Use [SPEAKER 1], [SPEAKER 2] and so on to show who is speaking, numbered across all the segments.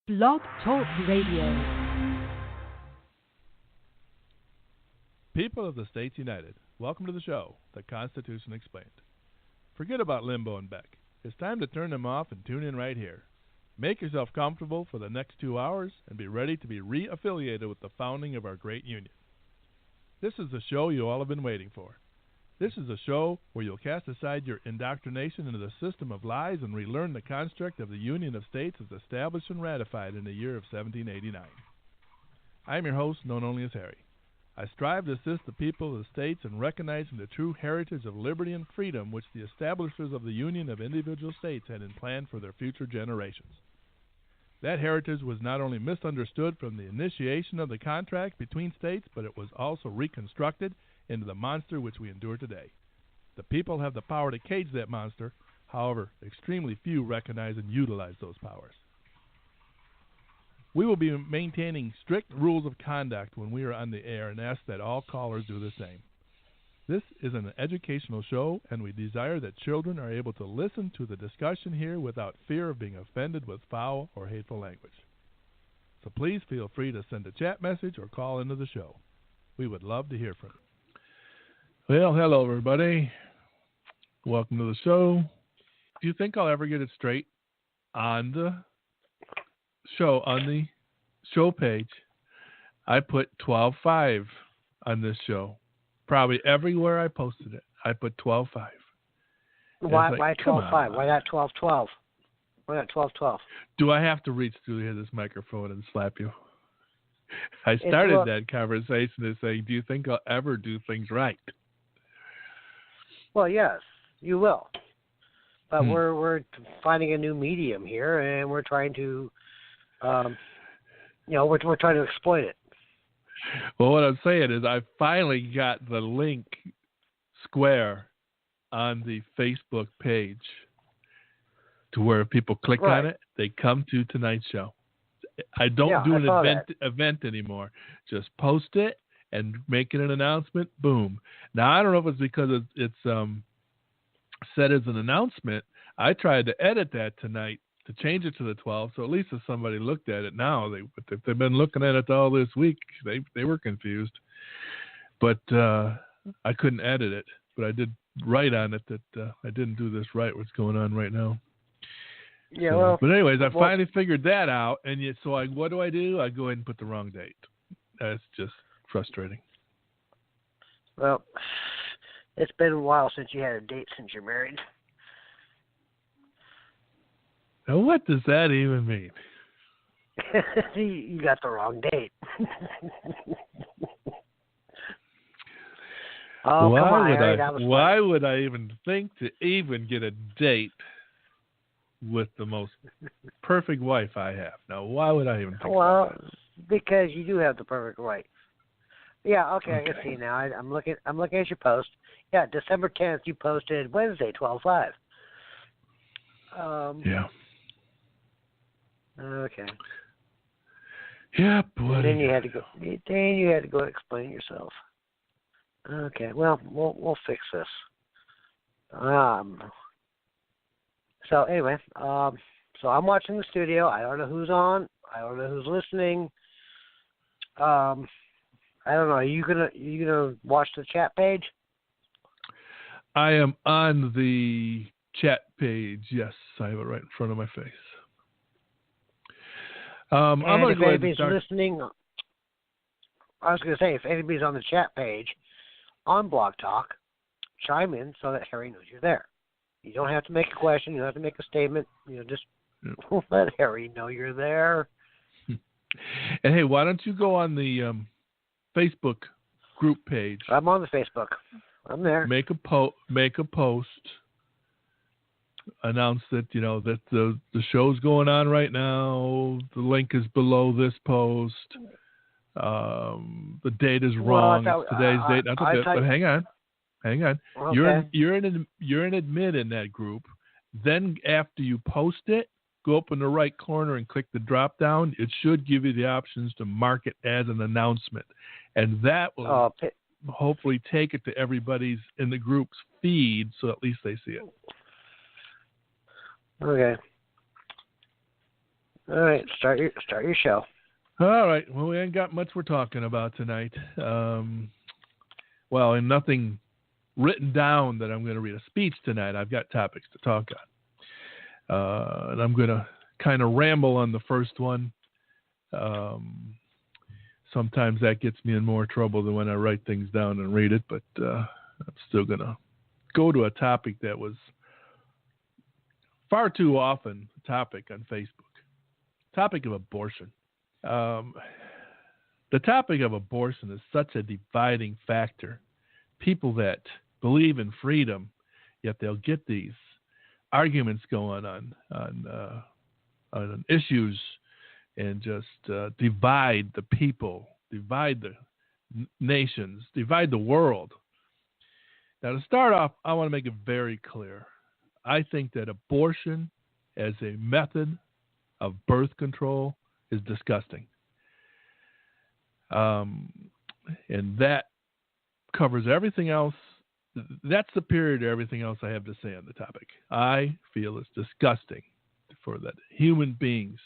[SPEAKER 1] Blog Talk Radio.
[SPEAKER 2] People of the States United, welcome to the show, The Constitution Explained. Forget about Limbo and Beck. It's time to turn them off and tune in right here. Make yourself comfortable for the next 2 hours and be ready to be re-affiliated with the founding of our great union. This is the show you all have been waiting for. This is a show where you'll cast aside your indoctrination into the system of lies and relearn the construct of the Union of States as established and ratified in the year of 1789. I am your host, known only as Harry. I strive to assist the people of the states in recognizing the true heritage of liberty and freedom which the establishers of the Union of Individual States had in plan for their future generations. That heritage was not only misunderstood from the initiation of the contract between states, but it was also reconstructed into the monster which we endure today. The people have the power to cage that monster. However, extremely few recognize and utilize those powers. We will be maintaining strict rules of conduct when we are on the air and ask that all callers do the same. This is an educational show, and we desire that children are able to listen to the discussion here without fear of being offended with foul or hateful language. So please feel free to send a chat message or call into the show. We would love to hear from you. Well, hello, everybody. Welcome to the show. Do you think I'll ever get it straight on the show page? I put 12.5 on this show. Probably everywhere I posted it, I put 12.5.
[SPEAKER 3] Why 12.5? Why not 12.12? Why not 12.12?
[SPEAKER 2] Do I have to reach through here this microphone and slap you? I started that conversation to say, do you think I'll ever do things right?
[SPEAKER 3] Well, yes, you will. But we're finding a new medium here, and we're trying to, we're trying to exploit it.
[SPEAKER 2] Well, what I'm saying is I finally got the link square on the Facebook page to where if people click on it, they come to tonight's show. I don't do an event anymore. Just post it and make it an announcement. Boom. Now, I don't know if it's because it's set as an announcement. I tried to edit that tonight to change it to the 12, so at least if somebody looked at it now, if they've been looking at it all this week, they were confused. But I couldn't edit it, but I did write on it that I didn't do this right, what's going on right now.
[SPEAKER 3] Yeah,
[SPEAKER 2] so, but anyways, I finally figured that out, and what do? I go ahead and put the wrong date. That's just frustrating.
[SPEAKER 3] Well, it's been a while since you had a date since you're married.
[SPEAKER 2] Now, what does that even mean?
[SPEAKER 3] You got the wrong date.
[SPEAKER 2] Why would I even think to even get a date with the most perfect wife I have? Now, why would I even think that?
[SPEAKER 3] Because you do have the perfect wife. Yeah, okay. I can see now. I'm looking at your post. Yeah, December 10th, you posted Wednesday, 12.5.
[SPEAKER 2] Yeah.
[SPEAKER 3] Okay.
[SPEAKER 2] Yeah, boy.
[SPEAKER 3] Then you had to go explain yourself. Okay. Well, we'll fix this. So anyway, so I'm watching the studio. I don't know who's on. I don't know who's listening. I don't know. Are you gonna watch the chat page?
[SPEAKER 2] I am on the chat page. Yes, I have it right in front of my face. I'm going to go ahead and start.
[SPEAKER 3] Listening, I was going to say, if anybody's on the chat page on Blog Talk, chime in so that Harry knows you're there. You don't have to make a question. You don't have to make a statement. Just let Harry know you're there.
[SPEAKER 2] And hey, why don't you go on the Facebook group page?
[SPEAKER 3] I'm on the Facebook. I'm there.
[SPEAKER 2] Make a post. Announce that that the show's going on right now. The link is below this post. The date is wrong. It's today's date. But hang on. Okay. You're an admin in that group. Then after you post it, go up in the right corner and click the drop down. It should give you the options to mark it as an announcement, and that will hopefully take it to everybody's in the group's feed, so at least they see it.
[SPEAKER 3] Okay. All right, start your show.
[SPEAKER 2] All right. Well, we ain't got much we're talking about tonight. Well, and nothing written down that I'm going to read a speech tonight. I've got topics to talk on. And I'm going to kind of ramble on the first one. Sometimes that gets me in more trouble than when I write things down and read it, but I'm still going to go to a topic that was far too often a topic on Facebook. Topic of abortion. The topic of abortion is such a dividing factor. People that believe in freedom, yet they'll get these arguments going on issues and just divide the people, divide the nations, divide the world. Now, to start off, I want to make it very clear. I think that abortion as a method of birth control is disgusting. And that covers everything else. That's superior to everything else I have to say on the topic. I feel it's disgusting for that human beings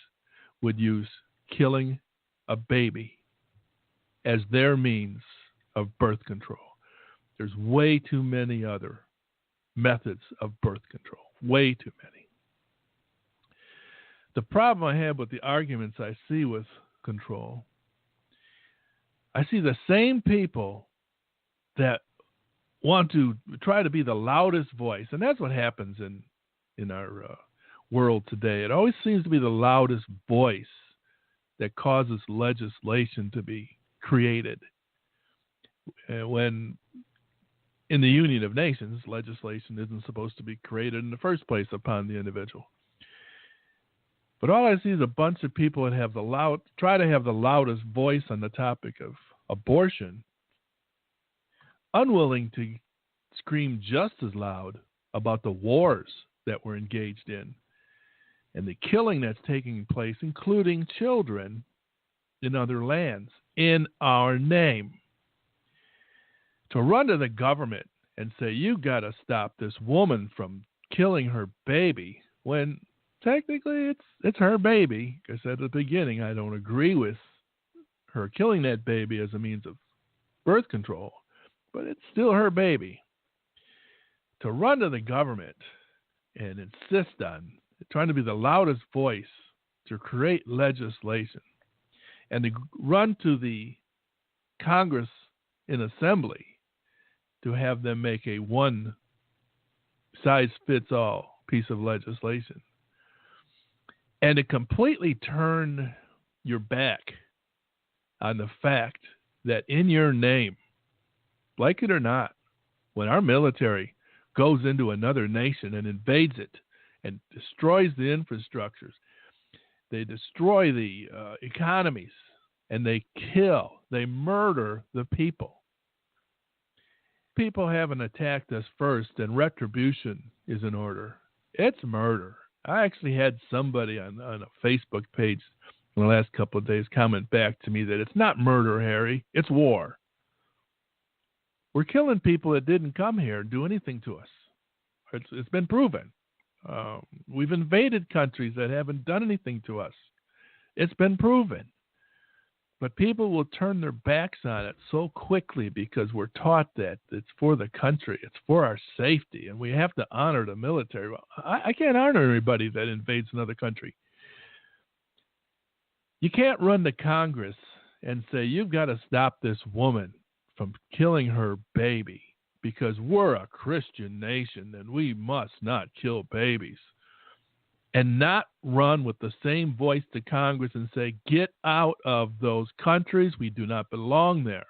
[SPEAKER 2] would use killing a baby as their means of birth control. There's way too many other methods of birth control. Way too many. The problem I have with the arguments I see with control, I see the same people that want to try to be the loudest voice, and that's what happens in our world today. It always seems to be the loudest voice that causes legislation to be created. When in the Union of Nations, legislation isn't supposed to be created in the first place upon the individual. But all I see is a bunch of people that have try to have the loudest voice on the topic of abortion, unwilling to scream just as loud about the wars that we're engaged in and the killing that's taking place, including children in other lands, in our name. To run to the government and say, you got to stop this woman from killing her baby, when technically it's her baby, because at the beginning I don't agree with her killing that baby as a means of birth control, but it's still her baby. To run to the government and insist on trying to be the loudest voice to create legislation and to run to the Congress in assembly to have them make a one-size-fits-all piece of legislation and to completely turn your back on the fact that in your name, like it or not, when our military goes into another nation and invades it and destroys the infrastructures, they destroy the economies, and they kill, they murder the people. People haven't attacked us first, and retribution is in order. It's murder. I actually had somebody on a Facebook page in the last couple of days comment back to me that it's not murder, Harry. It's war. We're killing people that didn't come here and do anything to us. It's been proven. We've invaded countries that haven't done anything to us. It's been proven. But people will turn their backs on it so quickly because we're taught that it's for the country, it's for our safety, and we have to honor the military. Well, I can't honor anybody that invades another country. You can't run to Congress and say, you've got to stop this woman from killing her baby because we're a Christian nation and we must not kill babies. And not run with the same voice to Congress and say, get out of those countries. We do not belong there.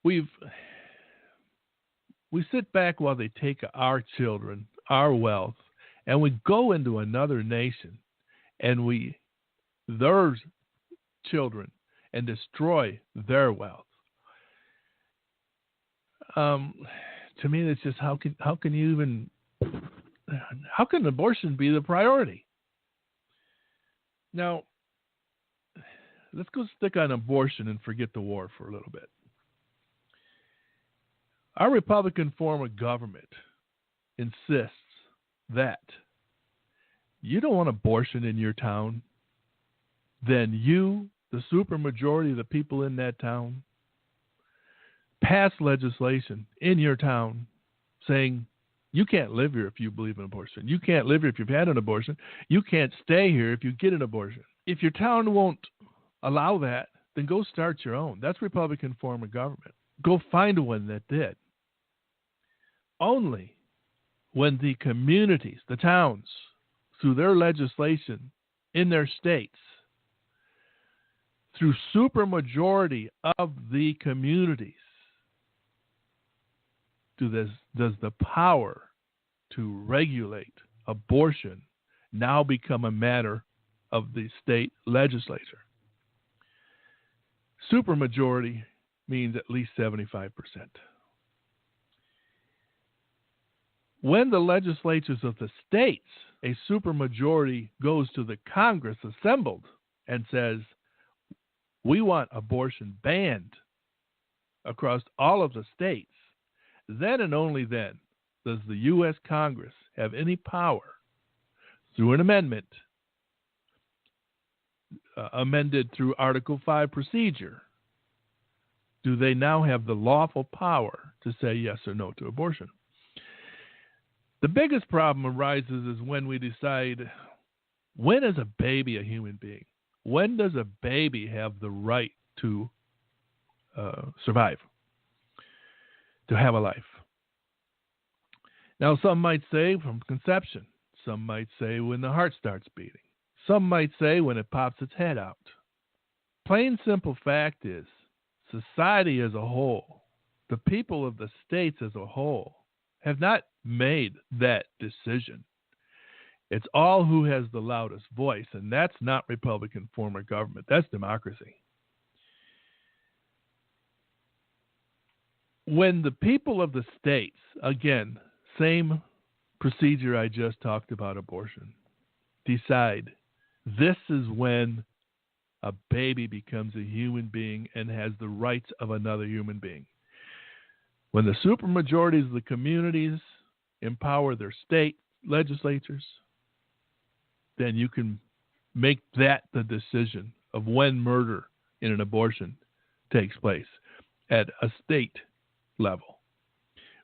[SPEAKER 2] We sit back while they take our children, our wealth, and we go into another nation and their children, and destroy their wealth. To me, that's just how can you even... How can abortion be the priority? Now, let's go stick on abortion and forget the war for a little bit. Our Republican form of government insists that you don't want abortion in your town, then you, the supermajority of the people in that town, pass legislation in your town saying you can't live here if you believe in abortion. You can't live here if you've had an abortion. You can't stay here if you get an abortion. If your town won't allow that, then go start your own. That's Republican form of government. Go find one that did. Only when the communities, the towns, through their legislation in their states, through supermajority of the communities, does the power to regulate abortion now become a matter of the state legislature. Supermajority means at least 75%. When the legislatures of the states, a supermajority goes to the Congress assembled and says, we want abortion banned across all of the states, then and only then does the U.S. Congress have any power through an amendment, amended through Article 5 procedure, do they now have the lawful power to say yes or no to abortion. The biggest problem arises is when we decide, when is a baby a human being? When does a baby have the right to survive, to have a life? Now, some might say from conception. Some might say when the heart starts beating. Some might say when it pops its head out. Plain simple fact is, society as a whole, the people of the states as a whole, have not made that decision. It's all who has the loudest voice, and that's not Republican form of government. That's democracy. When the people of the states, again, same procedure I just talked about abortion, decide this is when a baby becomes a human being and has the rights of another human being. When the supermajorities of the communities empower their state legislatures, then you can make that the decision of when murder in an abortion takes place at a state level.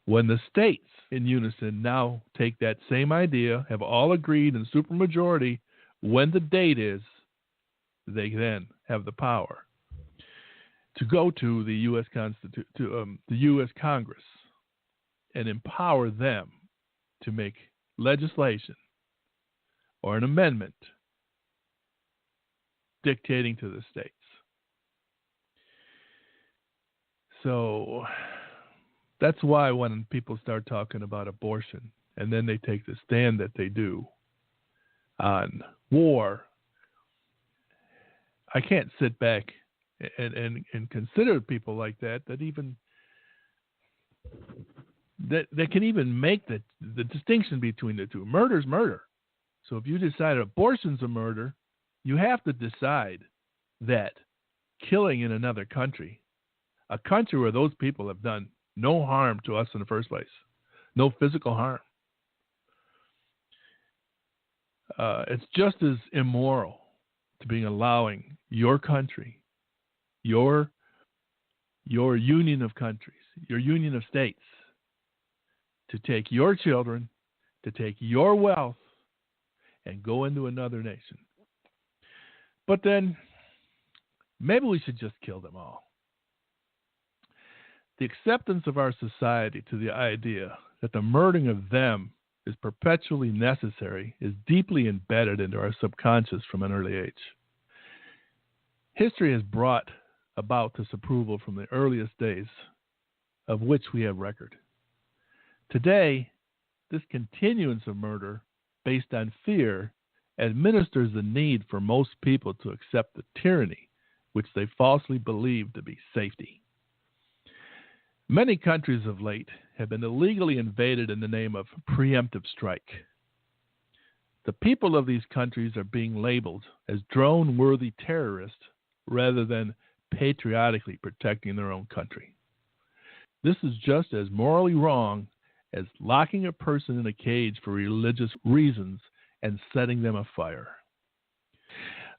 [SPEAKER 2] When the states in unison now take that same idea, have all agreed in supermajority when the date is, they then have the power to go to the U.S. the U.S. Congress and empower them to make legislation or an amendment dictating to the states. So that's why when people start talking about abortion and then they take the stand that they do on war, I can't sit back and consider people like that even that can even make the distinction between the two. Murder's murder. So if you decide abortion's a murder, you have to decide that killing in another country, a country where those people have done no harm to us in the first place, no physical harm, it's just as immoral to be allowing your country, your union of countries, your union of states, to take your children, to take your wealth, and go into another nation. But then, maybe we should just kill them all. The acceptance of our society to the idea that the murdering of them is perpetually necessary is deeply embedded into our subconscious from an early age. History has brought about this approval from the earliest days, of which we have record. Today, this continuance of murder based on fear administers the need for most people to accept the tyranny which they falsely believe to be safety. Many countries of late have been illegally invaded in the name of preemptive strike. The people of these countries are being labeled as drone-worthy terrorists rather than patriotically protecting their own country. This is just as morally wrong as locking a person in a cage for religious reasons and setting them afire.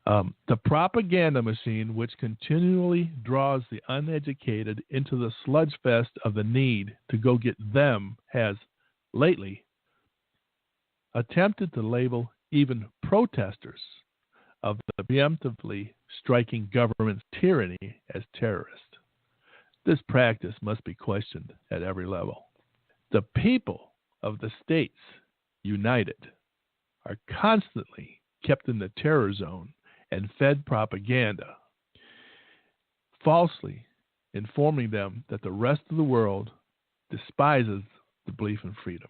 [SPEAKER 2] The propaganda machine, which continually draws the uneducated into the sludge fest of the need to go get them, has lately attempted to label even protesters of the preemptively striking government's tyranny as terrorists. This practice must be questioned at every level. The people of the states united are constantly kept in the terror zone and fed propaganda, falsely informing them that the rest of the world despises the belief in freedom.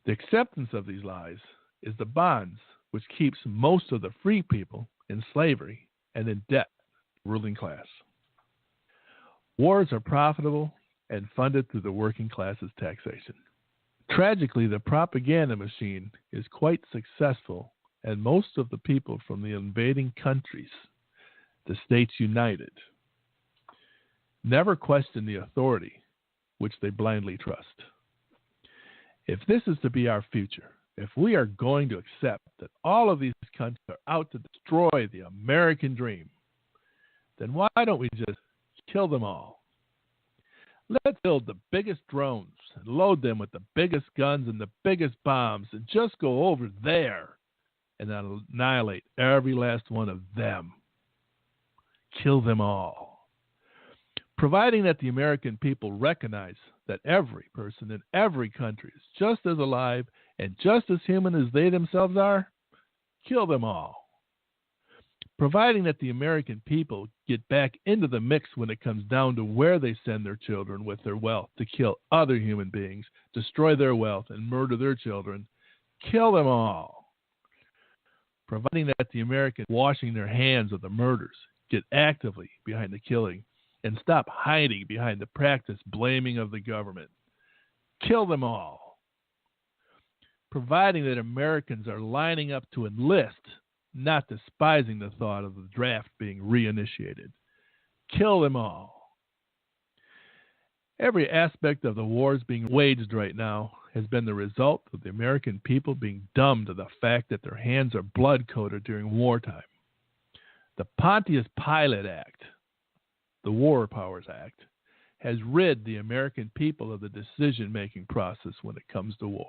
[SPEAKER 2] The acceptance of these lies is the bonds which keeps most of the free people in slavery and in debt to the ruling class. Wars are profitable and funded through the working class's taxation. Tragically, the propaganda machine is quite successful, and most of the people from the invading countries, the States United, never question the authority which they blindly trust. If this is to be our future, if we are going to accept that all of these countries are out to destroy the American dream, then why don't we just kill them all? Let's build the biggest drones and load them with the biggest guns and the biggest bombs and just go over there and annihilate every last one of them. Kill them all. Providing that the American people recognize that every person in every country is just as alive and just as human as they themselves are, kill them all. Providing that the American people get back into the mix when it comes down to where they send their children with their wealth to kill other human beings, destroy their wealth, and murder their children, kill them all. Providing that the Americans washing their hands of the murders get actively behind the killing and stop hiding behind the practice blaming of the government, kill them all. Providing that Americans are lining up to enlist, not despising the thought of the draft being reinitiated. Kill them all. Every aspect of the wars being waged right now has been the result of the American people being dumb to the fact that their hands are blood-coated during wartime. The Pontius Pilate Act, the War Powers Act, has rid the American people of the decision-making process when it comes to war.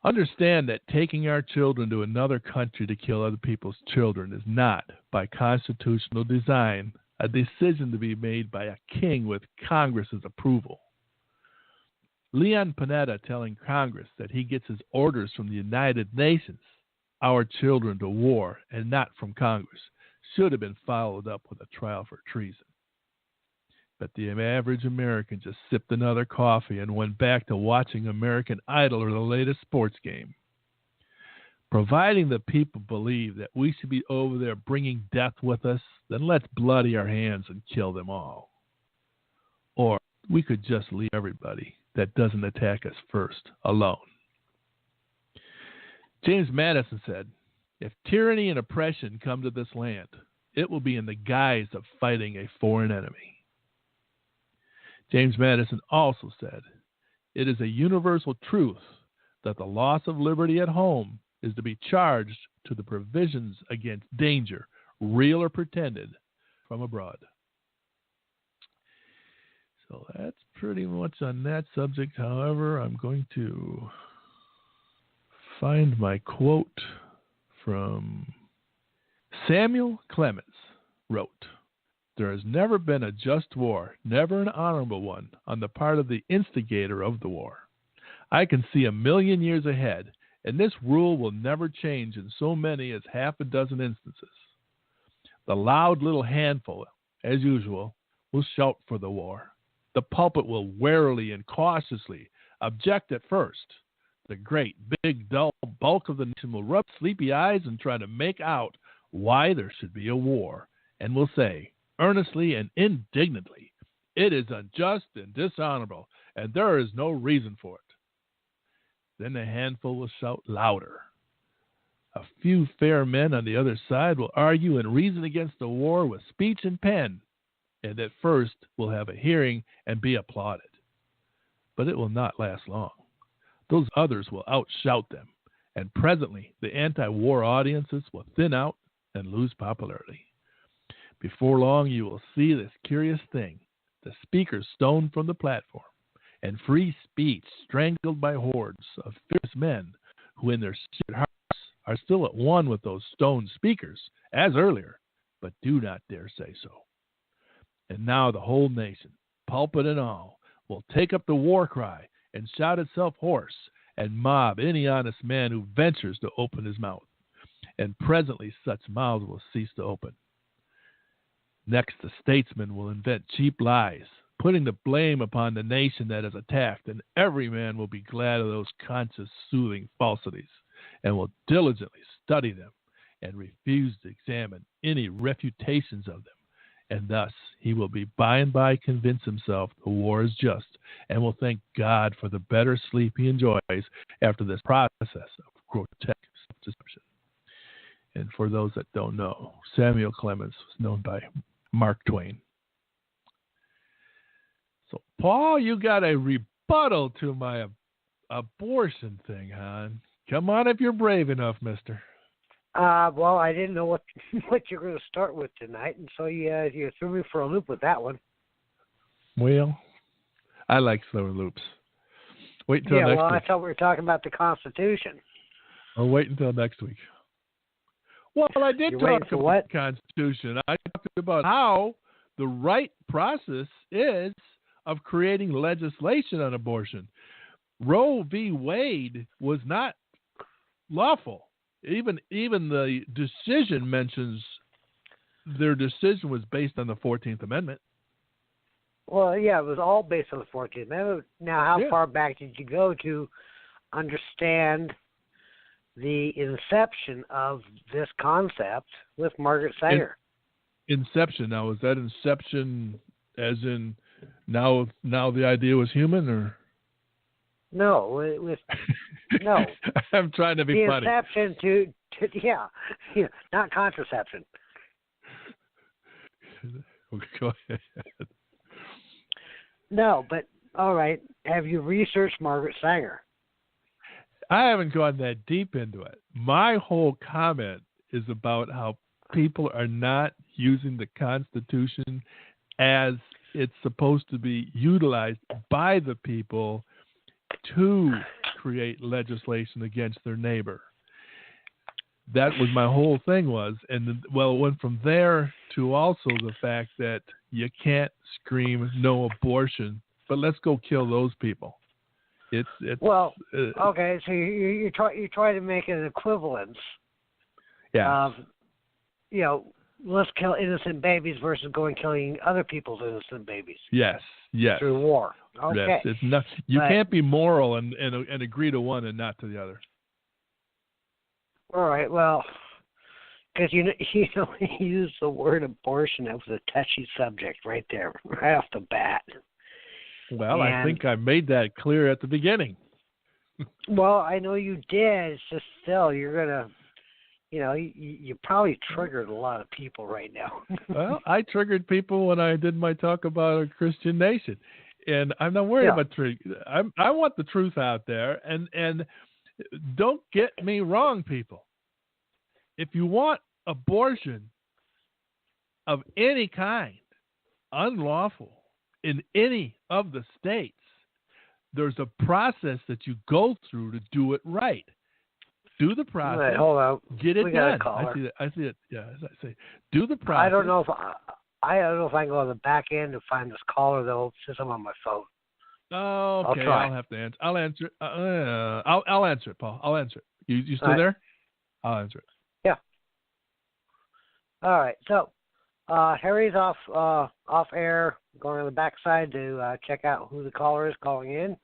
[SPEAKER 2] Understand that taking our children to another country to kill other people's children is not, by constitutional design, a decision to be made by a king with Congress's approval. Leon Panetta telling Congress that he gets his orders from the United Nations, our children to war, and not from Congress, should have been followed up with a trial for treason. But the average American just sipped another coffee and went back to watching American Idol or the latest sports game. Providing the people believe that we should be over there bringing death with us, then let's bloody our hands and kill them all. Or we could just leave everybody that doesn't attack us first alone. James Madison said, "If tyranny and oppression come to this land, it will be in the guise of fighting a foreign enemy." James Madison also said, "It is a universal truth that the loss of liberty at home is to be charged to the provisions against danger, real or pretended, from abroad." So that's pretty much on that subject. However, I'm going to find my quote from Samuel Clemens wrote, "There has never been a just war, never an honorable one, on the part of the instigator of the war. I can see 1,000,000 years ahead, and this rule will never change in so many as half a dozen instances. The loud little handful, as usual, will shout for the war. The pulpit will warily and cautiously object at first. The great, big, dull bulk of the nation will rub sleepy eyes and try to make out why there should be a war, and will say, earnestly and indignantly, it is unjust and dishonorable, and there is no reason for it. Then the handful will shout louder. A few fair men on the other side will argue and reason against the war with speech and pen, and at first will have a hearing and be applauded. but it will not last long. Those others will outshout them, and presently the anti-war audiences will thin out and lose popularity. Before long, you will see this curious thing, the speakers stoned from the platform, and free speech strangled by hordes of fierce men who in their secret hearts are still at one with those stoned speakers, as earlier, but do not dare say so. And now the whole nation, pulpit and all, will take up the war cry and shout itself hoarse and mob any honest man who ventures to open his mouth. And presently such mouths will cease to open. Next, the statesman will invent cheap lies, putting the blame upon the nation that is attacked, and every man will be glad of those conscience-soothing falsities, and will diligently study them, and refuse to examine any refutations of them. And thus he will be by and by convince himself the war is just, and will thank God for the better sleep he enjoys after this process of grotesque self-deception. And for those that don't know, Samuel Clemens was known by Mark Twain. So, Paul, you got a rebuttal to my abortion thing, hon. Come on if you're brave enough, mister.
[SPEAKER 3] Well, I didn't know what you're going to start with tonight, and so you threw me for a loop with that one.
[SPEAKER 2] Well, I like throwing loops. Wait until next week.
[SPEAKER 3] I thought we were talking about the Constitution.
[SPEAKER 2] I'll wait until next week. Well, I did talk about the Constitution. I talked about how the right process is of creating legislation on abortion. Roe v. Wade was not lawful. Even the decision mentions their decision was based on the 14th Amendment.
[SPEAKER 3] Well, yeah, it was all based on the 14th Amendment. Now, how far back did you go to understand the inception of this concept with Margaret Sanger?
[SPEAKER 2] Inception. Now, is that inception as in now the idea was human, or? No,
[SPEAKER 3] it was no.
[SPEAKER 2] I'm trying to be funny.
[SPEAKER 3] The inception to not contraception.
[SPEAKER 2] Go ahead.
[SPEAKER 3] No, but all right. Have you researched Margaret Sanger?
[SPEAKER 2] I haven't gone that deep into it. My whole comment is about how people are not using the Constitution as it's supposed to be utilized by the people to create legislation against their neighbor. That was my whole thing was. And it went from there to also the fact that you can't scream no abortion, but let's go kill those people. It's okay. So you try to make an equivalence. Yeah.
[SPEAKER 3] Of, let's kill innocent babies versus killing other people's innocent babies.
[SPEAKER 2] Yes.
[SPEAKER 3] Through war. Okay.
[SPEAKER 2] Yes. It's not. You can't be moral and agree to one and not to the other.
[SPEAKER 3] All right. Well, because you use the word abortion. That was a touchy subject right there, right off the bat.
[SPEAKER 2] Well, I think I made that clear at the beginning.
[SPEAKER 3] Well, I know you did. It's just still, you're going to, you probably triggered a lot of people right now.
[SPEAKER 2] Well, I triggered people when I did my talk about a Christian nation. And I'm not worried about truth. I want the truth out there. And don't get me wrong, people. If you want abortion of any kind, unlawful, in any of the states, there's a process that you go through to do it right. Do the process.
[SPEAKER 3] Right, hold on.
[SPEAKER 2] Get it done.
[SPEAKER 3] I
[SPEAKER 2] see it. Yeah, as I say, do the process.
[SPEAKER 3] I don't know if I can go on the back end to find this caller though, since I'm on my phone.
[SPEAKER 2] Oh, okay. I'll have to answer. I'll answer it. I'll answer it, Paul. I'll answer it. You still there? I'll answer it.
[SPEAKER 3] Yeah. All right. So, Harry's off air, going on the backside to check out who the caller is calling in.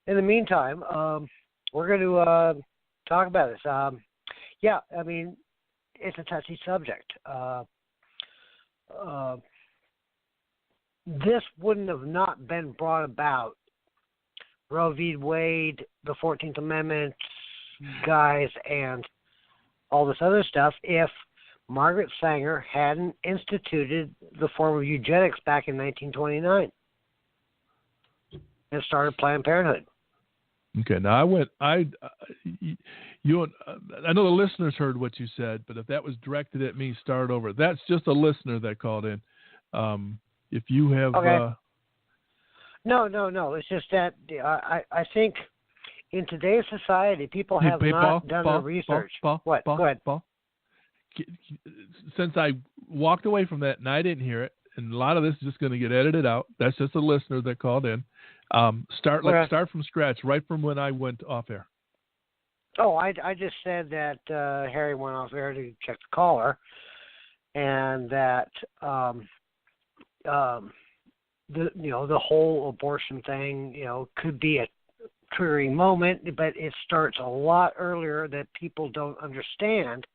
[SPEAKER 3] In the meantime, we're going to talk about this. I mean, it's a touchy subject. This wouldn't have not been brought about, Roe v. Wade, the 14th Amendment, guys, and all this other stuff, if Margaret Sanger hadn't instituted the form of eugenics back in 1929. and started Planned Parenthood.
[SPEAKER 2] Okay, now I know the listeners heard what you said, but if that was directed at me, start over. That's just a listener that called in. If you have,
[SPEAKER 3] okay. No. It's just that I think in today's society, people have not done their research. What? Go ahead.
[SPEAKER 2] Paul, since I walked away from that and I didn't hear it, and a lot of this is just going to get edited out. That's just a listener that called in. Start from scratch, right from when I went off air.
[SPEAKER 3] Oh, I just said that Harry went off air to check the caller, and that the whole abortion thing could be a triggering moment, but it starts a lot earlier that people don't understand.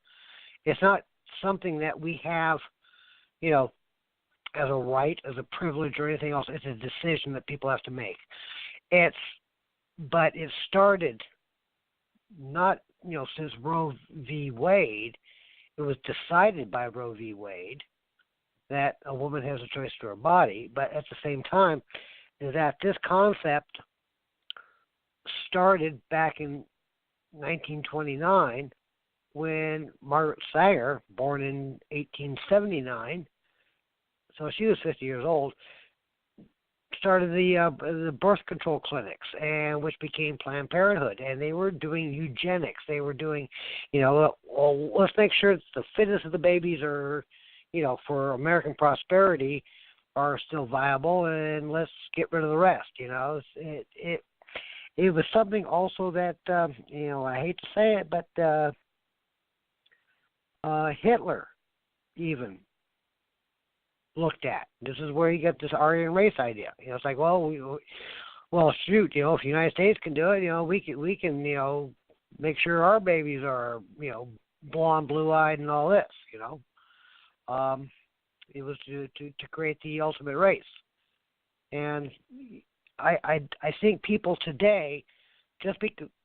[SPEAKER 3] It's not something that we have, as a right, as a privilege, or anything else. It's a decision that people have to make. But it started not, since Roe v. Wade. It was decided by Roe v. Wade that a woman has a choice to her body, but at the same time, that this concept started back in 1929 when Margaret Sanger, born in 1879, so she was 50 years old, started the birth control clinics, and which became Planned Parenthood, and they were doing eugenics. They were doing, let's make sure that the fitness of the babies are, for American prosperity, are still viable, and let's get rid of the rest. It was something also that I hate to say it, but Hitler even looked at. This is where you get this Aryan race idea. It's like, well, shoot, if the United States can do it, we can make sure our babies are, blonde, blue-eyed, and all this. It was to create the ultimate race, and I think people today, just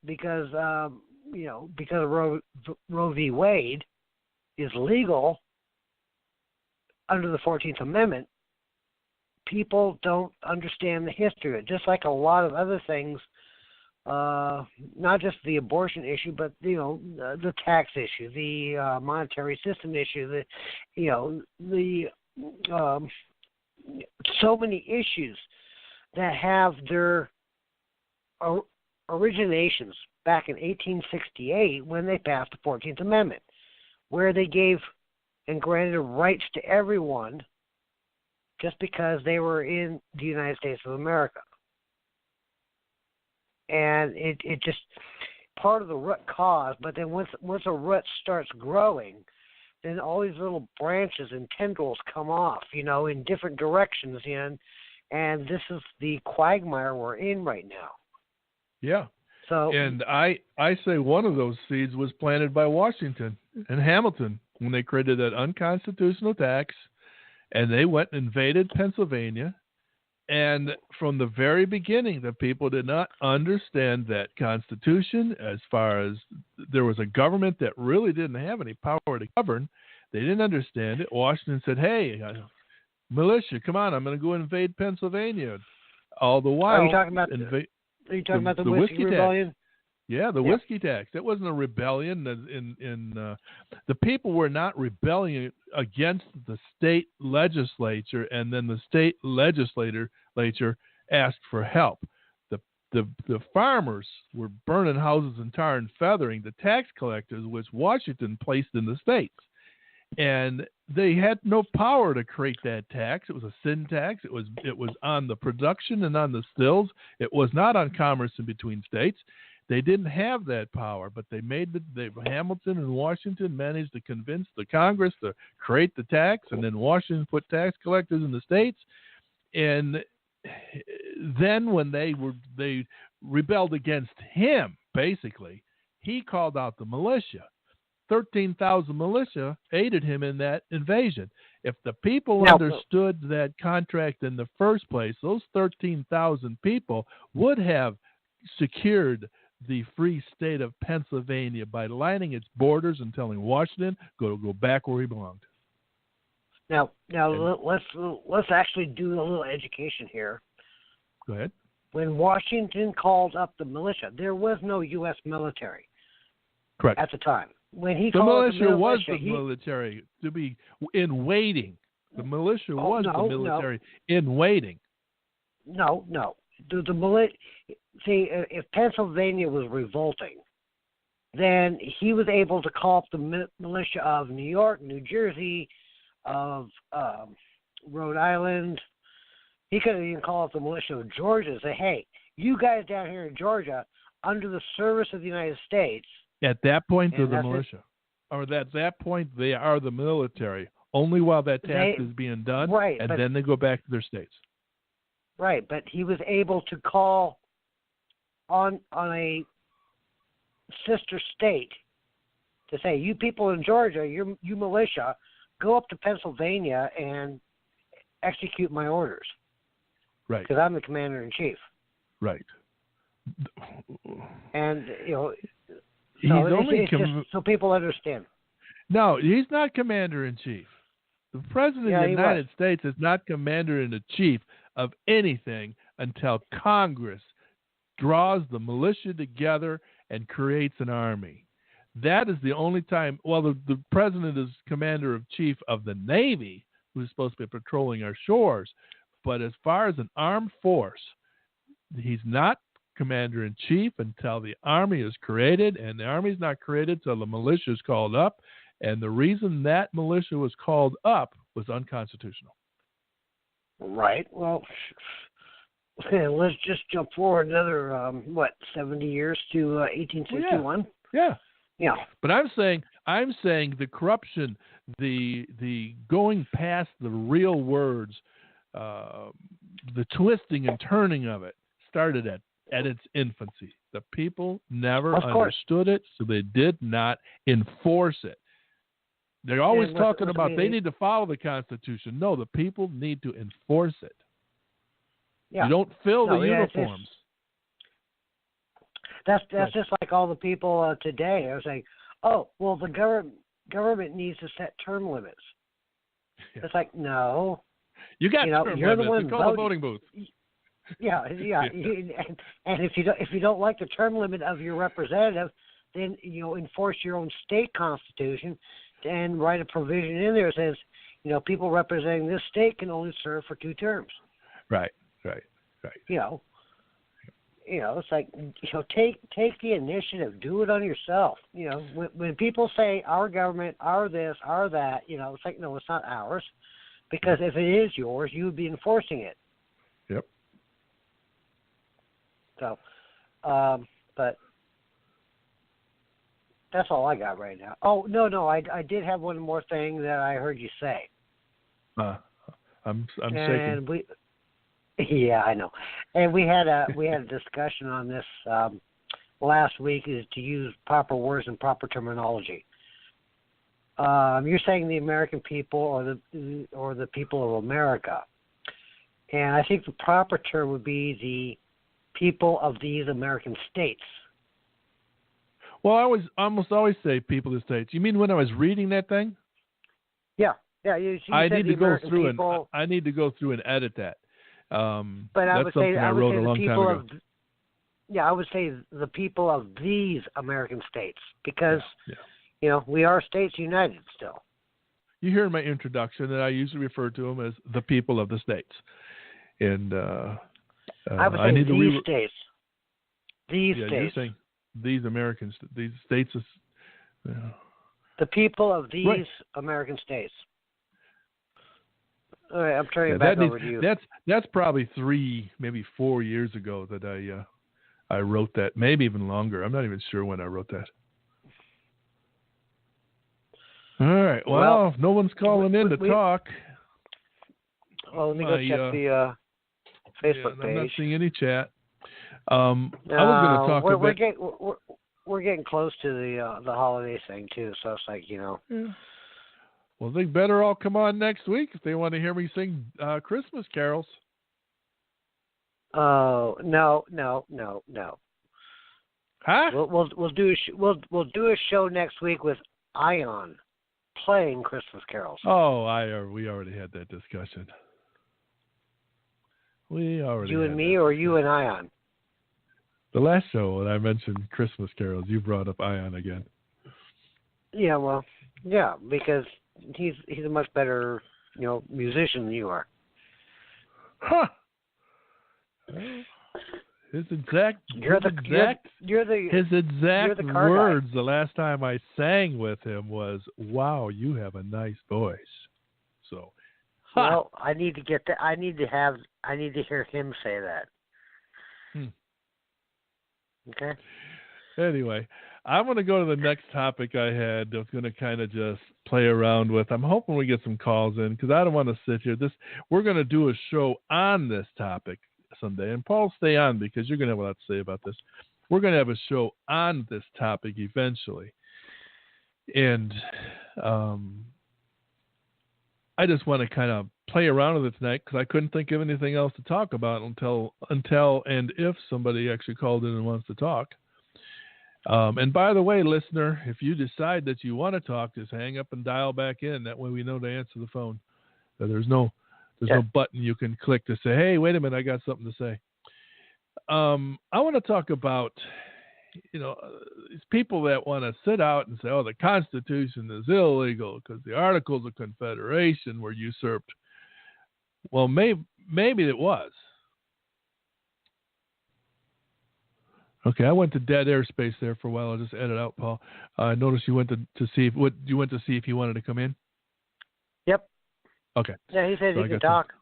[SPEAKER 3] because of Roe v. Wade is legal under the 14th Amendment, people don't understand the history of it. Just like a lot of other things, not just the abortion issue, but the tax issue, the monetary system issue, so many issues that have their originations back in 1868 when they passed the 14th Amendment, where they gave and granted rights to everyone just because they were in the United States of America. And it just, part of the root cause, but then once a root starts growing, then all these little branches and tendrils come off, in different directions, and this is the quagmire we're in right now.
[SPEAKER 2] Yeah.
[SPEAKER 3] So,
[SPEAKER 2] and I say one of those seeds was planted by Washington and Hamilton when they created that unconstitutional tax, and they went and invaded Pennsylvania. And from the very beginning, the people did not understand that Constitution, as far as there was a government that really didn't have any power to govern. They didn't understand it. Washington said, hey, militia, come on, I'm going to go invade Pennsylvania. All the while,
[SPEAKER 3] are you talking about the Whiskey Rebellion?
[SPEAKER 2] Tax. Yeah, the whiskey tax. That wasn't a rebellion. The people were not rebelling against the state legislature, and then the state legislature asked for help. The farmers were burning houses and tar and feathering the tax collectors, which Washington placed in the states. And they had no power to create that tax. It was a sin tax. It was on the production and on the stills. It was not on commerce in between states. They didn't have that power, but Hamilton and Washington managed to convince the Congress to create the tax, and then Washington put tax collectors in the states. And then when they rebelled against him, basically, he called out the militia. 13,000 militia aided him in that invasion. If the people understood that contract in the first place, those 13,000 people would have secured the free state of Pennsylvania by lining its borders and telling Washington go back where he belonged.
[SPEAKER 3] Now let's actually do a little education here.
[SPEAKER 2] Go ahead.
[SPEAKER 3] when Washington called up the militia, there was no U.S. military.
[SPEAKER 2] Correct.
[SPEAKER 3] At the time. When he
[SPEAKER 2] the
[SPEAKER 3] called
[SPEAKER 2] militia was
[SPEAKER 3] the
[SPEAKER 2] the military to be in waiting. The militia was the military in waiting.
[SPEAKER 3] No. See, if Pennsylvania was revolting, then he was able to call up the militia of New York, New Jersey, of Rhode Island. He could have even called up the militia of Georgia and say, hey, you guys down here in Georgia, under the service of the United States.
[SPEAKER 2] At that point, they're the militia. Or at that point, they are the military, only while that task is being done,
[SPEAKER 3] right,
[SPEAKER 2] and then they go back to their states.
[SPEAKER 3] Right, but he was able to call on a sister state to say, you people in Georgia, you militia, go up to Pennsylvania and execute my orders.
[SPEAKER 2] Right.
[SPEAKER 3] Because I'm the commander-in-chief.
[SPEAKER 2] Right.
[SPEAKER 3] And,
[SPEAKER 2] he's only
[SPEAKER 3] just so people understand.
[SPEAKER 2] No, he's not commander-in-chief. The President of the United States is not commander-in-chief of anything until Congress draws the militia together and creates an army. That is the only time. Well, the President is commander-in-chief of the Navy, who's supposed to be patrolling our shores. But as far as an armed force, he's not commander-in-chief until the army is created, and the army is not created until the militia is called up. And the reason that militia was called up was unconstitutional.
[SPEAKER 3] Right. Well, let's just jump forward another, 70 years to 1861?
[SPEAKER 2] Yeah.
[SPEAKER 3] Yeah.
[SPEAKER 2] But I'm saying the corruption, the going past the real words, the twisting and turning of it started at its infancy. The people never understood it, so they did not enforce it. They're always talking about they need to follow the Constitution. No, the people need to enforce it. Yeah. You don't fill the uniforms.
[SPEAKER 3] That's just like all the people today. I was like, oh, well, the government needs to set term limits. Yeah. It's like, no.
[SPEAKER 2] You got term
[SPEAKER 3] you're
[SPEAKER 2] limits.
[SPEAKER 3] The one
[SPEAKER 2] you call the voting booth.
[SPEAKER 3] Yeah. And if you don't like the term limit of your representative, then enforce your own state constitution and write a provision in there that says, people representing this state can only serve for 2 terms.
[SPEAKER 2] Right.
[SPEAKER 3] It's like, take the initiative, do it on yourself. When people say our government, our this, our that, it's like, no, it's not ours, because if it is yours, you would be enforcing it.
[SPEAKER 2] Yep.
[SPEAKER 3] So, but that's all I got right now. Oh, no, I did have one more thing that I heard you say.
[SPEAKER 2] I'm shaking.
[SPEAKER 3] Yeah, I know. And we had a discussion on this last week, is to use proper words and proper terminology. You're saying the American people or the people of America, and I think the proper term would be the people of these American states.
[SPEAKER 2] Well, I almost always say people of the states. You mean when I was reading that thing?
[SPEAKER 3] Yeah. I
[SPEAKER 2] need to go through I need to go through and edit that.
[SPEAKER 3] But I would
[SPEAKER 2] say
[SPEAKER 3] I
[SPEAKER 2] wrote a long time ago.
[SPEAKER 3] I would say the people of these American states, because we are states united still.
[SPEAKER 2] You hear in my introduction that I usually refer to them as the people of the states, and
[SPEAKER 3] I would say these states. These states.
[SPEAKER 2] You're saying these Americans, these states.
[SPEAKER 3] The people of these American states. All right, I'm turning it back over to you.
[SPEAKER 2] That's probably 3, maybe 4 years ago that I wrote that. Maybe even longer. I'm not even sure when I wrote that. All right. Well, if no one's calling in to talk.
[SPEAKER 3] Well, let me go check the Facebook page.
[SPEAKER 2] I'm not seeing any chat. I was going to talk about.
[SPEAKER 3] We're getting close to the holiday thing too, so it's like
[SPEAKER 2] Yeah. Well, they better all come on next week if they want to hear me sing Christmas carols.
[SPEAKER 3] Oh, no.
[SPEAKER 2] Huh?
[SPEAKER 3] We'll do a show next week with Ion playing Christmas carols.
[SPEAKER 2] Oh, we already had that discussion. We already
[SPEAKER 3] You
[SPEAKER 2] had
[SPEAKER 3] and me
[SPEAKER 2] that.
[SPEAKER 3] or you and Ion?
[SPEAKER 2] The last show when I mentioned Christmas carols, you brought up Ion again.
[SPEAKER 3] Yeah, well, yeah, because he's a much better, musician than you are.
[SPEAKER 2] Huh. His exact words the last time I sang with him was, "Wow, you have a nice voice." So,
[SPEAKER 3] well, I need to get that. I need to hear him say that. Okay.
[SPEAKER 2] Anyway, I'm going to go to the next topic I had. I was going to kind of just play around with. I'm hoping we get some calls in because I don't want to sit here. We're going to do a show on this topic someday. And Paul, stay on because you're going to have a lot to say about this. We're going to have a show on this topic eventually. And I just want to kind of play around with it tonight because I couldn't think of anything else to talk about until and if somebody actually called in and wants to talk. And by the way, listener, if you decide that you want to talk, just hang up and dial back in. That way we know to answer the phone. There's no button you can click to say, hey, wait a minute, I got something to say. I want to talk about, these people that want to sit out and say, oh, the Constitution is illegal because the Articles of Confederation were usurped. Well, maybe it was. Okay, I went to dead airspace there for a while. I'll just edit out, Paul. I noticed you went to see if he wanted to come in.
[SPEAKER 3] Yep.
[SPEAKER 2] Okay.
[SPEAKER 3] Yeah, he said he could talk.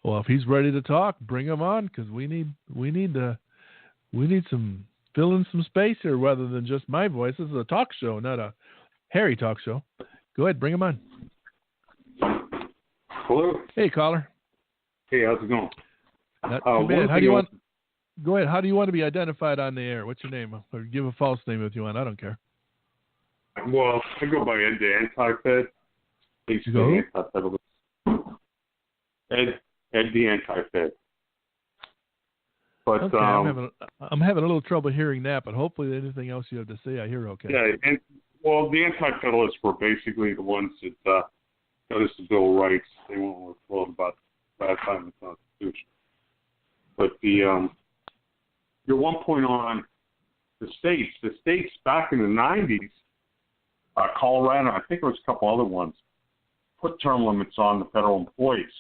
[SPEAKER 2] Well, if he's ready to talk, bring him on because we need some fill in some space here rather than just my voice. This is a talk show, not a Harry talk show. Go ahead, bring him on.
[SPEAKER 4] Hello.
[SPEAKER 2] Hey, caller.
[SPEAKER 4] Hey, how's it going?
[SPEAKER 2] Not too bad. How do you want? Go ahead. How do you want to be identified on the air? What's your name? Or give a false name if you want. I don't care.
[SPEAKER 4] Well, I go by Ed the Anti-Fed.
[SPEAKER 2] You go?
[SPEAKER 4] Ed the Anti-Fed. But
[SPEAKER 2] okay, I'm having a little trouble hearing that, but hopefully anything else you have to say I hear okay.
[SPEAKER 4] Yeah, and the Anti-Federalists were basically the ones that noticed the Bill of Rights. They weren't thrilled about last time in the Constitution. But your one point on the states back in the 90s, Colorado, I think there was a couple other ones, put term limits on the federal employees.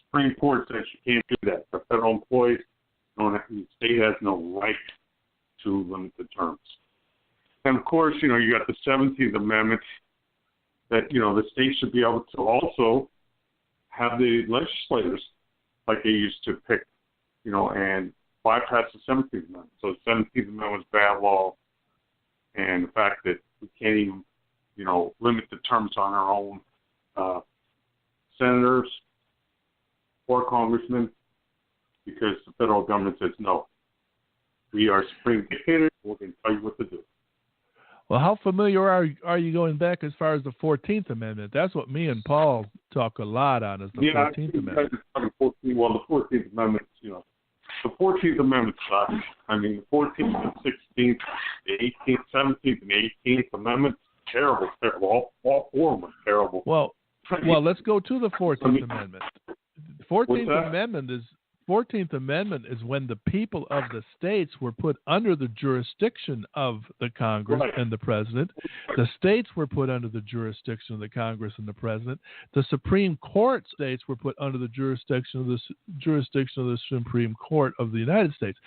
[SPEAKER 4] Supreme Court says you can't do that. The federal employees the state has no right to limit the terms. And of course, you got the 17th Amendment that, the state should be able to also have the legislators like they used to pick, and bypass the 17th Amendment. So the 17th Amendment was bad law, and the fact that we can't even, limit the terms on our own senators or congressmen because the federal government says no. We are supreme dictators. We're going to tell you what to do.
[SPEAKER 2] Well, how familiar are you going back as far as the 14th Amendment? That's what me and Paul talk a lot on is the 14th Amendment.
[SPEAKER 4] Well, the 14th Amendment, the 14th Amendment sucks. I mean, the 14th and 16th, the 18th, 17th, and 18th Amendments, terrible. All four of them are terrible.
[SPEAKER 2] Well, let's go to the 14th Amendment. The 14th Amendment is when the people of the states were put under the jurisdiction of the Congress and the President. The states were put under the jurisdiction of the Congress and the President. The Supreme Court states were put under the jurisdiction of the Supreme Court of the United States.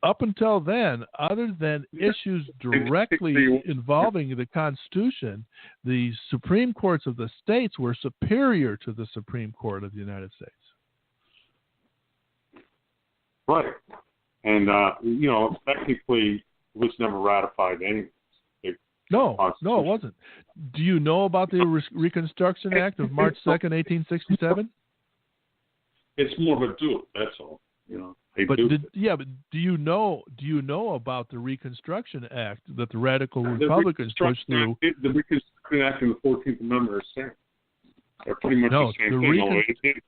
[SPEAKER 2] Up until then, other than issues directly involving the Constitution, the Supreme Courts of the states were superior to the Supreme Court of the United States.
[SPEAKER 4] Right. And, technically it was never ratified anyway.
[SPEAKER 2] No, it wasn't. Do you know about the Reconstruction Act of March 2nd, 1867?
[SPEAKER 4] It's more of a do, that's all.
[SPEAKER 2] But do you know about the Reconstruction Act that the Radical Republicans pushed through?
[SPEAKER 4] The Reconstruction Act and the 14th Amendment are the same. They're pretty much the same thing.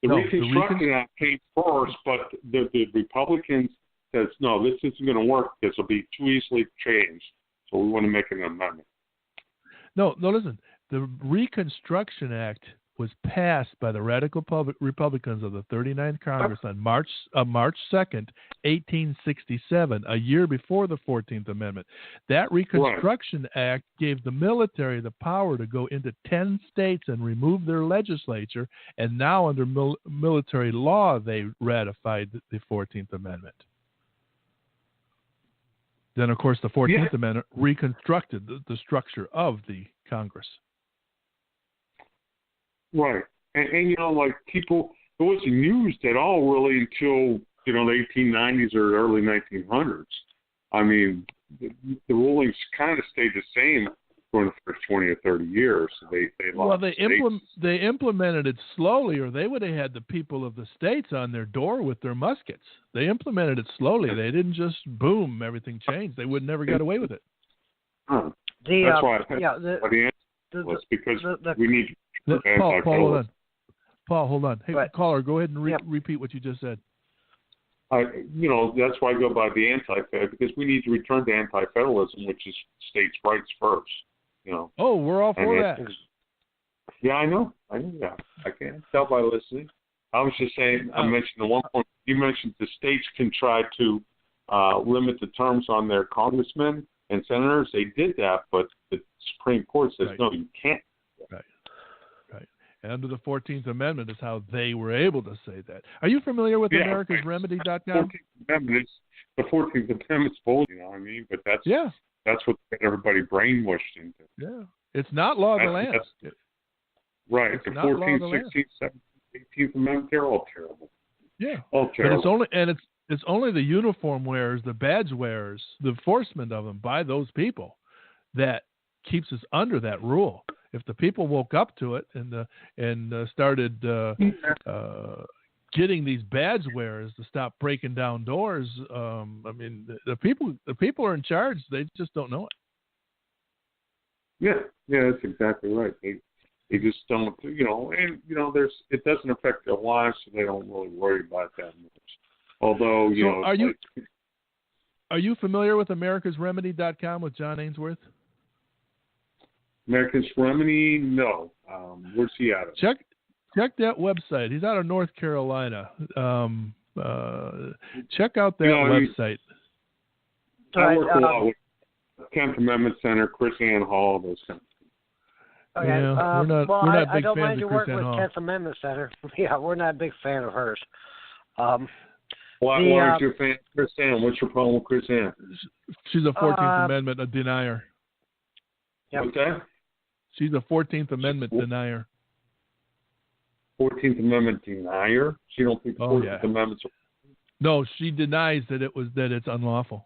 [SPEAKER 4] The Reconstruction Act came first, but the Republicans says, no, this isn't going to work. This will be too easily changed. So we want to make an amendment.
[SPEAKER 2] No, listen. The Reconstruction Act was passed by the radical Republicans of the 39th Congress on March 2nd, 1867, a year before the 14th Amendment. That Reconstruction Act gave the military the power to go into 10 states and remove their legislature, and now under military law they ratified the 14th Amendment. Then, of course, the 14th Amendment reconstructed the structure of the Congress.
[SPEAKER 4] Right. And like people, it wasn't used at all really until, the 1890s or early 1900s. I mean, the rulings kind of stayed the same for the first 20 or 30 years. They implemented it slowly, or they would have had the people of the states on their door with their muskets. They implemented it slowly. They didn't just boom, everything changed. They would never get away with it. That's why the answer was because we need Paul, hold on. Hey, caller, go ahead and repeat what you just said. That's why I go by the anti-fed, because we need to return to anti-federalism, which is states' rights first.
[SPEAKER 2] Oh, we're all for that.
[SPEAKER 4] Yeah, I know that. I can't tell by listening. I was just saying, I mentioned at one point, you mentioned the states can try to limit the terms on their congressmen and senators. They did that, but the Supreme Court says, no, you can't.
[SPEAKER 2] Right. And under the 14th Amendment is how they were able to say that. Are you familiar with AmericasRemedy.com?
[SPEAKER 4] The 14th Amendment's bullshit, you know what I mean? But that's what everybody brainwashed into.
[SPEAKER 2] Yeah. It's not law of the land.
[SPEAKER 4] Right.
[SPEAKER 2] It's
[SPEAKER 4] the
[SPEAKER 2] not
[SPEAKER 4] 14th,
[SPEAKER 2] law of the
[SPEAKER 4] 16th, 17th, 18th Amendment, they're all terrible.
[SPEAKER 2] Yeah.
[SPEAKER 4] All terrible.
[SPEAKER 2] But it's only the uniform wearers, the badge wearers, the enforcement of them by those people that keeps us under that rule. If the people woke up to it and started getting these badge wearers to stop breaking down doors, the people are in charge. They just don't know
[SPEAKER 4] it. Yeah, that's exactly right. They just don't, it doesn't affect their lives, so they don't really worry about that much. Although,
[SPEAKER 2] are you familiar with AmericasRemedy.com with John Ainsworth?
[SPEAKER 4] America's Remedy? No. Where's he out of?
[SPEAKER 2] Check that website. He's out of North Carolina. Check out that website.
[SPEAKER 4] I work a lot with 10th Amendment Center, Chris Ann Hall, those kind of things.
[SPEAKER 3] Okay.
[SPEAKER 2] Yeah, we're not big
[SPEAKER 3] I don't
[SPEAKER 2] fans
[SPEAKER 3] mind
[SPEAKER 2] of
[SPEAKER 3] your
[SPEAKER 2] Chris
[SPEAKER 3] work
[SPEAKER 2] Ann
[SPEAKER 3] with
[SPEAKER 2] Hall.
[SPEAKER 3] 10th Amendment Center. Yeah, we're not a big fan of hers.
[SPEAKER 4] Why aren't you a fan of Chris Ann? What's your problem with Chris Ann?
[SPEAKER 2] She's a 14th Amendment denier.
[SPEAKER 3] Yep.
[SPEAKER 4] What's that?
[SPEAKER 2] She's a 14th Amendment denier.
[SPEAKER 4] 14th Amendment denier? She don't think the 14th Amendment's...
[SPEAKER 2] No, she denies that it's unlawful.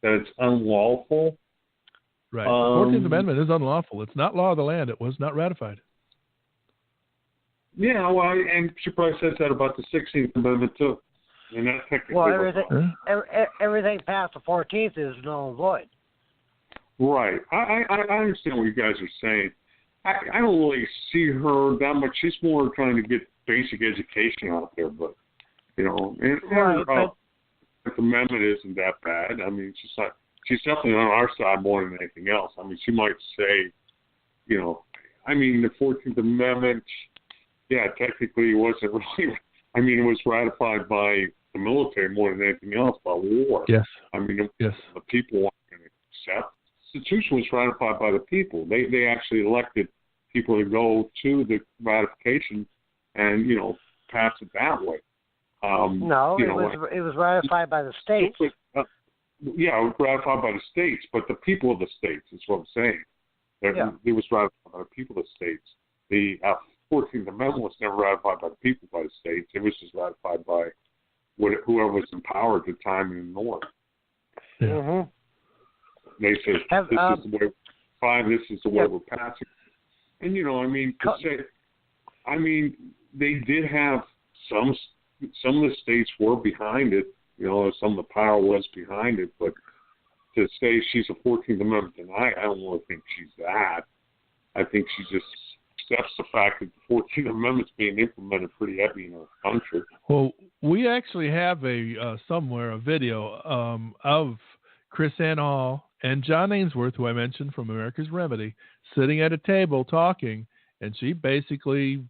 [SPEAKER 4] That it's unlawful?
[SPEAKER 2] Right. The 14th Amendment is unlawful. It's not law of the land. It was not ratified.
[SPEAKER 4] Yeah, well, and she probably says that about the 16th Amendment, too. And that technically...
[SPEAKER 3] everything past the 14th is null and void.
[SPEAKER 4] Right. I understand what you guys are saying. I don't really see her that much. She's more trying to get basic education out there, but, the amendment isn't that bad. I mean, she's definitely on our side more than anything else. I mean, she might say, the 14th Amendment, technically it wasn't really, it was ratified by the military more than anything else, by war.
[SPEAKER 2] Yes.
[SPEAKER 4] The people weren't going to accept. The Constitution was ratified by the people. They actually elected people to go to the ratification and, pass it that way.
[SPEAKER 3] It was ratified by the states.
[SPEAKER 4] It was ratified by the states, but the people of the states is what I'm saying. It was ratified by the people of the states. The 14th Amendment was never ratified by the people, by the states. It was just ratified by whoever was in power at the time in the North.
[SPEAKER 2] Yeah.
[SPEAKER 3] Mm-hmm.
[SPEAKER 4] They said, this is the way we're fine, this is the way we're passing. And, they did have some of the states were behind it, some of the power was behind it, but to say she's a 14th Amendment denier, I don't really think she's that. I think she just accepts the fact that the 14th Amendment's being implemented pretty heavy in our country.
[SPEAKER 2] Well, we actually have somewhere a video of Chris Ann Hall and John Ainsworth, who I mentioned from America's Remedy, sitting at a table talking, and she basically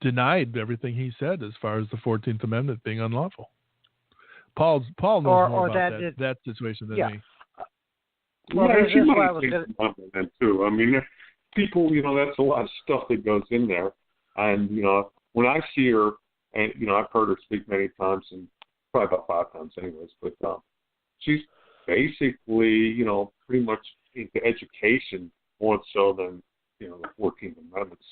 [SPEAKER 2] denied everything he said as far as the 14th Amendment being unlawful. Paul knows more about that situation than me.
[SPEAKER 3] Well,
[SPEAKER 4] yeah, she might
[SPEAKER 3] was
[SPEAKER 4] think about that too. I mean, people, that's a lot of stuff that goes in there. And, when I see her, and, I've heard her speak many times, and probably about 5 times anyways, but she's basically, pretty much into education more so than, the 14th Amendments.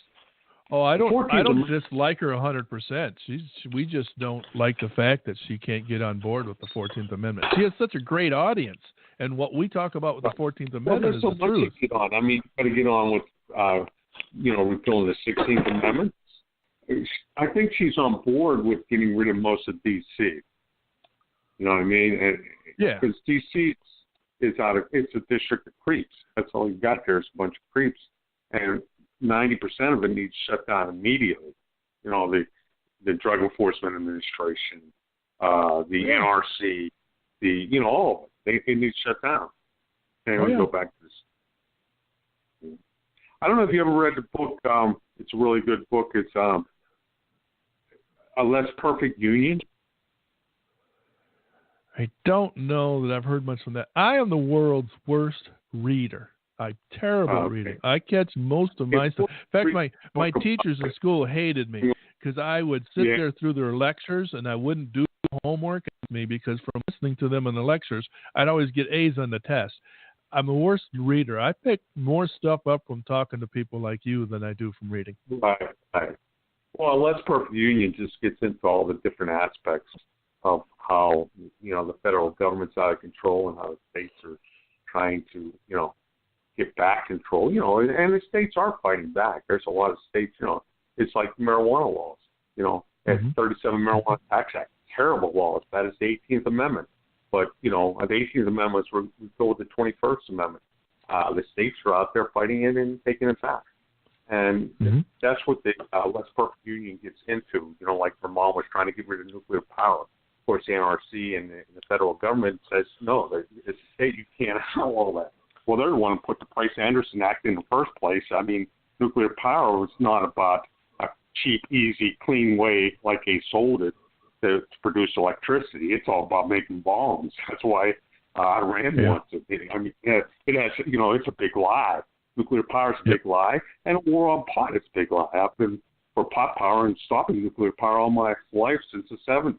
[SPEAKER 2] Oh, I don't dislike her 100%. We just don't like the fact that she can't get on board with the 14th Amendment. She has such a great audience, and what we talk about with the 14th Amendment is the truth.
[SPEAKER 4] Well, there's so much to get on. I mean, you got to get on with, repealing the 16th Amendment. I think she's on board with getting rid of most of D.C. You know what I mean? And,
[SPEAKER 2] yeah.
[SPEAKER 4] Because D.C. it's a district of creeps. That's all you got there is a bunch of creeps, and 90% of it needs shut down immediately. The Drug Enforcement Administration, the NRC, all of it. They need shut down. And we go back to this. I don't know if you ever read the book. It's a really good book. It's A Less Perfect Union.
[SPEAKER 2] I don't know that I've heard much from that. I am the world's worst reader. I'm terrible at reading. I catch most of my stuff. In fact, my teachers in school hated me because I would sit there through their lectures and I wouldn't do homework with me because from listening to them in the lectures, I'd always get A's on the test. I'm the worst reader. I pick more stuff up from talking to people like you than I do from reading.
[SPEAKER 4] Right. Well, A Less Perfect Union just gets into all the different aspects of how, the federal government's out of control and how the states are trying to, get back control, and the states are fighting back. There's a lot of states, it's like marijuana laws, and 37 Marijuana Tax Act, terrible laws. That is the 18th Amendment. But, the 18th Amendment, we go with the 21st Amendment. The states are out there fighting it and taking it back. And that's what the Less Perfect Union gets into. Like Vermont was trying to get rid of nuclear power. Of course, the NRC and the federal government says, no, as a state, you can't have all that. Well, they're the one who put the Price-Anderson Act in the first place. I mean, nuclear power was not about a cheap, easy, clean way like they sold it to produce electricity. It's all about making bombs. That's why Iran wants it. I mean, it has, it's a big lie. Nuclear power is a big lie, and a war on pot is a big lie. I've been for pot power and stopping nuclear power all my life since the 70s.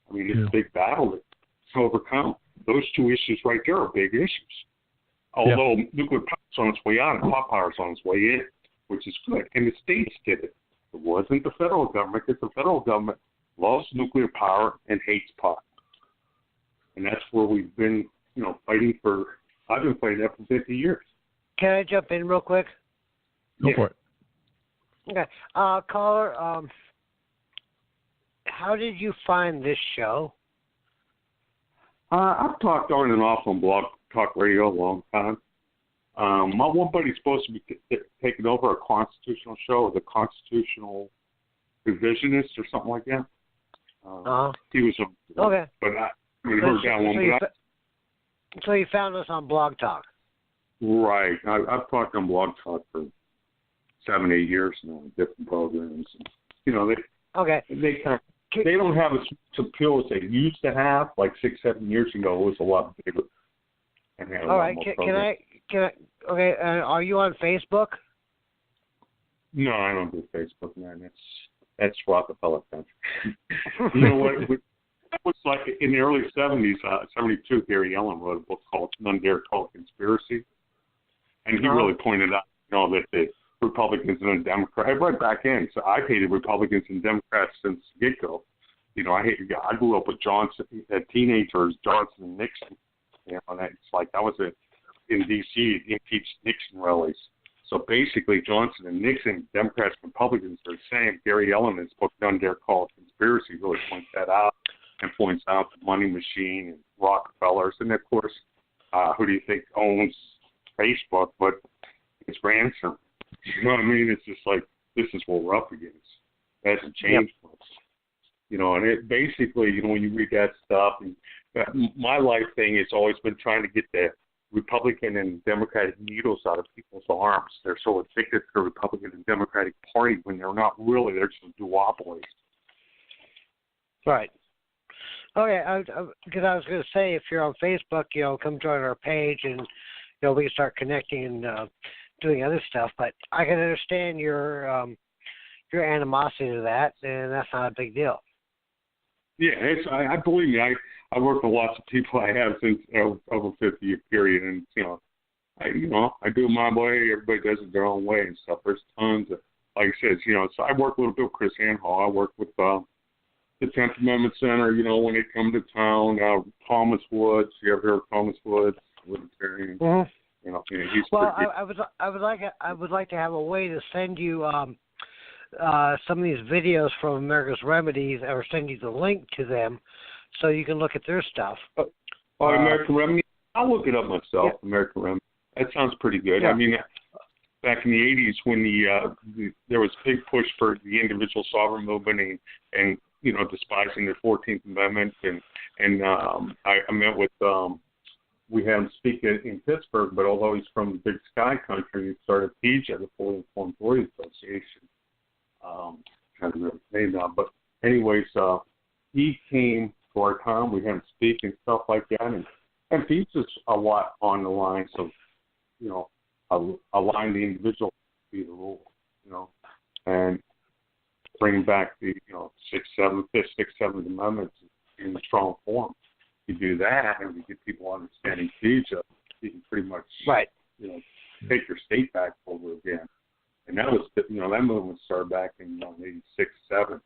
[SPEAKER 4] I mean, it's a big battle to overcome. Those two issues right there are big issues. Although nuclear power is on its way out and pot power is on its way in, which is good. And the states did it. It wasn't the federal government, because the federal government loves nuclear power and hates pot. And that's where we've been, fighting for. I've been fighting that for 50 years.
[SPEAKER 3] Can I jump in real quick?
[SPEAKER 2] Go for it.
[SPEAKER 3] Okay. Caller, how did you find this show?
[SPEAKER 4] I've talked on and off on Blog Talk Radio a long time. My one buddy's supposed to be taking over a constitutional show, the Constitutional Revisionist or something like that. He was
[SPEAKER 3] okay.
[SPEAKER 4] But I heard that one.
[SPEAKER 3] So you found us on Blog Talk.
[SPEAKER 4] Right. I've talked on Blog Talk for 7-8 years now, different programs. They don't have as much appeal as they used to have. Like 6-7 years ago, it was a lot bigger.
[SPEAKER 3] All right. Can I? Okay. Are you on Facebook?
[SPEAKER 4] No, I don't do Facebook, man. That's Rockefeller country. You know what? It was like in the early 70s, 72, Gary Ellen wrote a book called None Dare Call It Conspiracy. And he really pointed out, that the Republicans and the Democrats, right back in, so I've hated Republicans and Democrats since the get-go. I grew up with Johnson, teenagers, Johnson and Nixon. And it's like I was in D.C. impeached Nixon rallies. So basically, Johnson and Nixon, Democrats and Republicans are the same. Gary Ellen, in his book, None Dare Call It Conspiracy, really points that out and points out the money machine and Rockefellers. And, of course, who do you think owns Facebook? But it's ransom. You know what I mean? It's just like, this is what we're up against. It hasn't changed much. And it basically, when you read that stuff, and my life thing has always been trying to get the Republican and Democratic needles out of people's arms. They're so addicted to the Republican and Democratic Party when they're not really. They're just duopolies.
[SPEAKER 3] Right. Okay, because I was going to say, if you're on Facebook, come join our page, and we can start connecting and doing other stuff. But I can understand your animosity to that, and that's not a big deal.
[SPEAKER 4] Yeah, I believe me. I work with lots of people. I have since over 50-year period, and I do it my way. Everybody does it their own way and stuff. There's tons of, like I said, so I work a little bit with Chris Anhall. I work with the 10th Amendment Center, when they come to town. Thomas Woods, you ever heard of Thomas Woods? Libertarian.
[SPEAKER 3] Mm-hmm.
[SPEAKER 4] He's
[SPEAKER 3] well, I would like to have a way to send you some of these videos from America's Remedies, or send you the link to them, so you can look at their stuff.
[SPEAKER 4] American Remedy. I'll look it up myself. Yeah. American Remedy. That sounds pretty good.
[SPEAKER 3] Yeah.
[SPEAKER 4] I mean, back in the 80s when there was a big push for the individual sovereign movement and despising the 14th Amendment, and I met with we had him speak in Pittsburgh, but although he's from the Big Sky country, he started PIJA, the Fully Informed Voice Association. Can't remember his name now, but anyways, he came to our town. We had him speak and stuff like that, and PIJA's a lot on the lines of allowing the individual to be the rule, and bring back the Fifth, Sixth, Seventh Amendments in strong form. If you do that, and we get people understanding PIJA, you can pretty much take your state back over again. And that was that movement started back in '86, '87.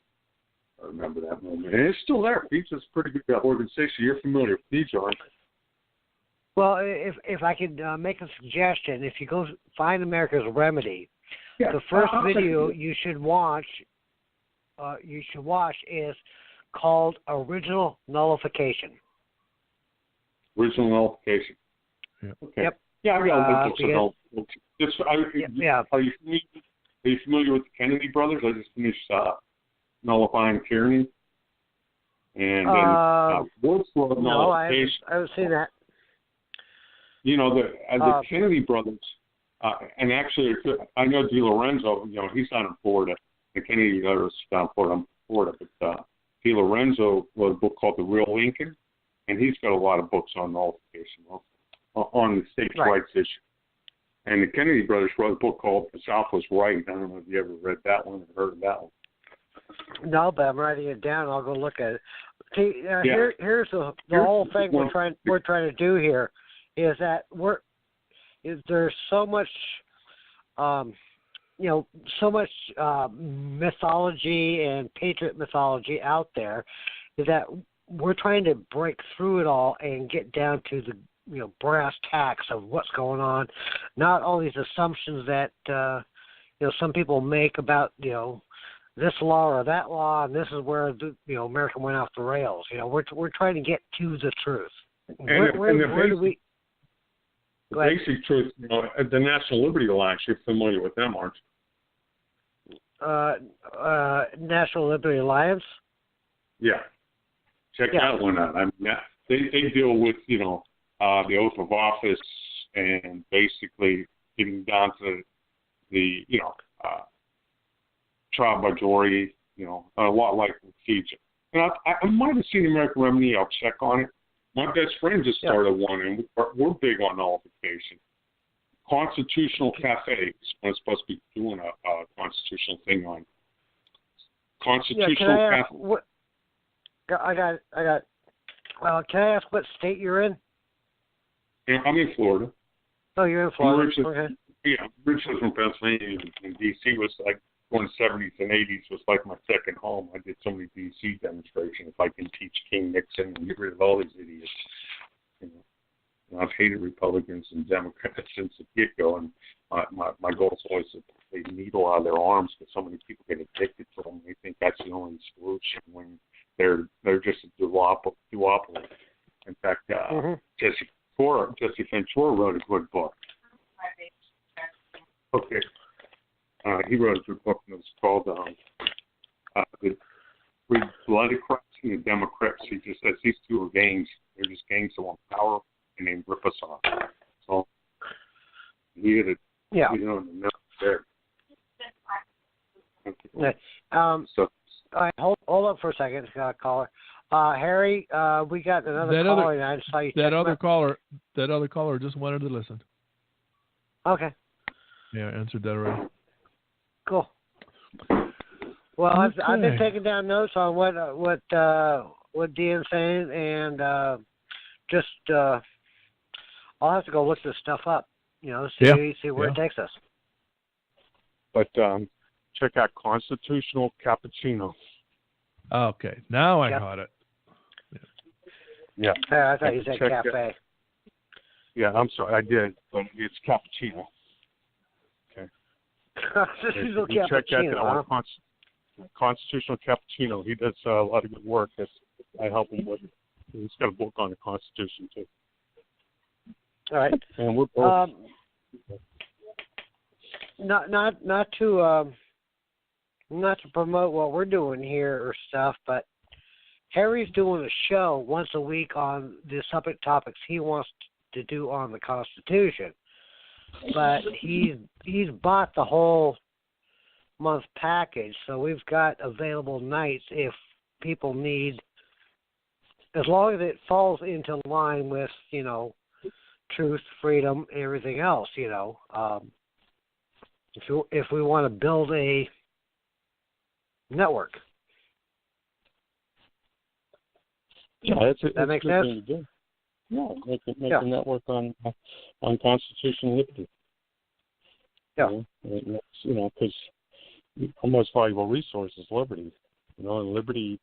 [SPEAKER 4] I remember that movement, and it's still there. PIJA's a pretty good organization. You're familiar with PIJA, aren't you?
[SPEAKER 3] Well, if I could make a suggestion, if you go find America's Remedy, the first video you should watch is called Original Nullification.
[SPEAKER 4] Original Nullification.
[SPEAKER 2] Yeah.
[SPEAKER 4] Okay.
[SPEAKER 3] Yep.
[SPEAKER 4] Yeah, I got
[SPEAKER 3] yeah.
[SPEAKER 4] Are you familiar with the Kennedy brothers? I just finished Nullifying Tyranny. And then Woods Road Nullification.
[SPEAKER 3] I haven't seen that.
[SPEAKER 4] The Kennedy brothers, and actually, I know DiLorenzo, he's down in Florida. The Kennedy brothers down in Florida, but DiLorenzo wrote a book called The Real Lincoln, and he's got a lot of books on nullification, on the states' rights issue. And the Kennedy brothers wrote a book called The South Was Right. I don't know if you ever read that one or heard of that one.
[SPEAKER 3] No, but I'm writing it down. I'll go look at it. See, here's the whole thing we're trying to do here is that there's so much, so much mythology and patriot mythology out there that we're trying to break through it all and get down to the brass tacks of what's going on, not all these assumptions that some people make about this law or that law, and this is where America went off the rails. We're trying to get to the truth. Where do we?
[SPEAKER 4] The basic truth, the National Liberty Alliance. You're familiar with them, aren't
[SPEAKER 3] you? National Liberty Alliance.
[SPEAKER 4] Yeah, check that one out. I mean, they deal with the oath of office and basically getting down to the trial majority. A lot like PIJA. And I might have seen American Remedy. I'll check on it. My best friend just started one, and we're big on nullification. Constitutional Cafe is when it's supposed to be doing a constitutional thing on. Constitutional Cafe.
[SPEAKER 3] I got. Can I ask what state you're in?
[SPEAKER 4] Yeah, I'm in Florida.
[SPEAKER 3] Oh, you're in Florida.
[SPEAKER 4] Okay. Yeah, originally from Pennsylvania, and D.C. was like going 70s and 80s was like my second home. I did so many D.C. demonstrations. If I can teach King Nixon and get rid of all these idiots. I've hated Republicans and Democrats since the get-go, and my goal is always to take a needle out of their arms because so many people get addicted to them. They think that's the only solution when they're just a duopoly. In fact, Jesse Ventura wrote a good book. Okay. He wrote a good book, and it was called The Bloodocrats and the Democrats. He just says these two are gangs. They're just gangs that want power, and they rip us off. He hit it.
[SPEAKER 3] Yeah.
[SPEAKER 4] You know, in the middle there.
[SPEAKER 3] Okay.
[SPEAKER 4] So.
[SPEAKER 3] All right, hold up for a second, caller. Harry, we got another caller, and I saw you.
[SPEAKER 2] That other caller just wanted to listen.
[SPEAKER 3] Okay.
[SPEAKER 2] Yeah, I answered that already.
[SPEAKER 3] Cool. Well,
[SPEAKER 2] Okay.
[SPEAKER 3] I've been taking down notes on what Dean's saying, and just I'll have to go look this stuff up. You know, see where it takes us.
[SPEAKER 4] But check out Constitutional Cappuccino.
[SPEAKER 2] Okay, now I caught it.
[SPEAKER 4] Yeah.
[SPEAKER 3] I thought you said cafe.
[SPEAKER 4] Yeah, I'm sorry, I did, but it's cappuccino. Okay.
[SPEAKER 3] Constitutional
[SPEAKER 4] you check that
[SPEAKER 3] cappuccino.
[SPEAKER 4] out. Constitutional Cappuccino. He does a lot of good work. I help him with. He's got a book on the Constitution too.
[SPEAKER 3] All right.
[SPEAKER 4] And we're both.
[SPEAKER 3] Not to promote what we're doing here or stuff, but Harry's doing a show once a week on the subject topics he wants to do on the Constitution. But he's bought the whole month package, so we've got available nights if people need, as long as it falls into line with, you know, truth, freedom, everything else, you know. If we want to build a network.
[SPEAKER 4] Yeah,
[SPEAKER 3] that makes sense.
[SPEAKER 4] Yeah, make a network on Constitution liberty.
[SPEAKER 3] Yeah,
[SPEAKER 4] you know, because our most valuable resource is liberty. You know, and liberty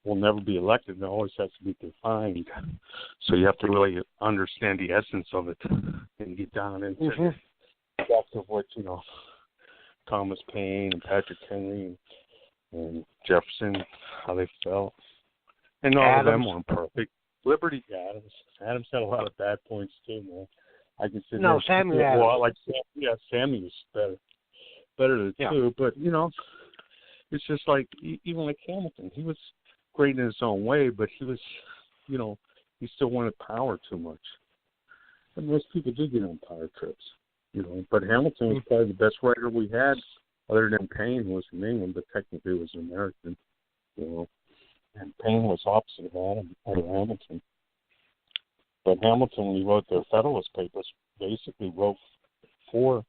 [SPEAKER 4] will never be elected. It always has to be defined. So you have to really understand the essence of it and get down into the depth of what, you know, Thomas Paine and Patrick Henry and Jefferson, how they felt. And all of them weren't perfect. Liberty, Adams had a lot of bad points too, man. I can say
[SPEAKER 3] Samuel Adams.
[SPEAKER 4] Well, like Samuel's better than two, but you know, it's just like even like Hamilton, he was great in his own way, but he was, you know, he still wanted power too much. And most people do get on power trips, you know. But Hamilton was probably the best writer we had, other than Paine, who was from England, but technically was an American, you know. And Paine was opposite of Hamilton. But Hamilton, when he wrote the Federalist Papers, basically wrote for.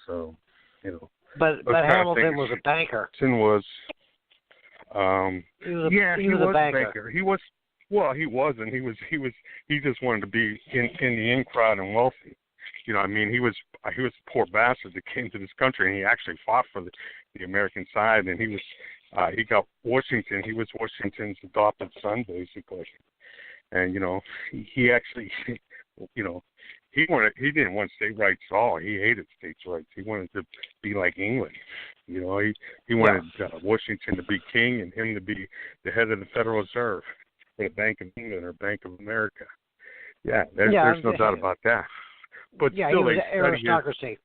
[SPEAKER 4] So, you know.
[SPEAKER 3] But Hamilton was a banker.
[SPEAKER 4] Hamilton was.
[SPEAKER 3] He was a banker.
[SPEAKER 4] He was. Well, he wasn't. He just wanted to be in the in crowd and wealthy. You know, I mean, he was a poor bastard that came to this country, and he actually fought for the American side, and he got Washington. He was Washington's adopted son, basically. And you know, he actually, you know, he didn't want state rights at all. He hated states' rights. He wanted to be like England. You know, he wanted Washington to be king and him to be the head of the Federal Reserve, or the Bank of England or Bank of America. Yeah, there's no doubt about that. But still,
[SPEAKER 3] he was aristocracy.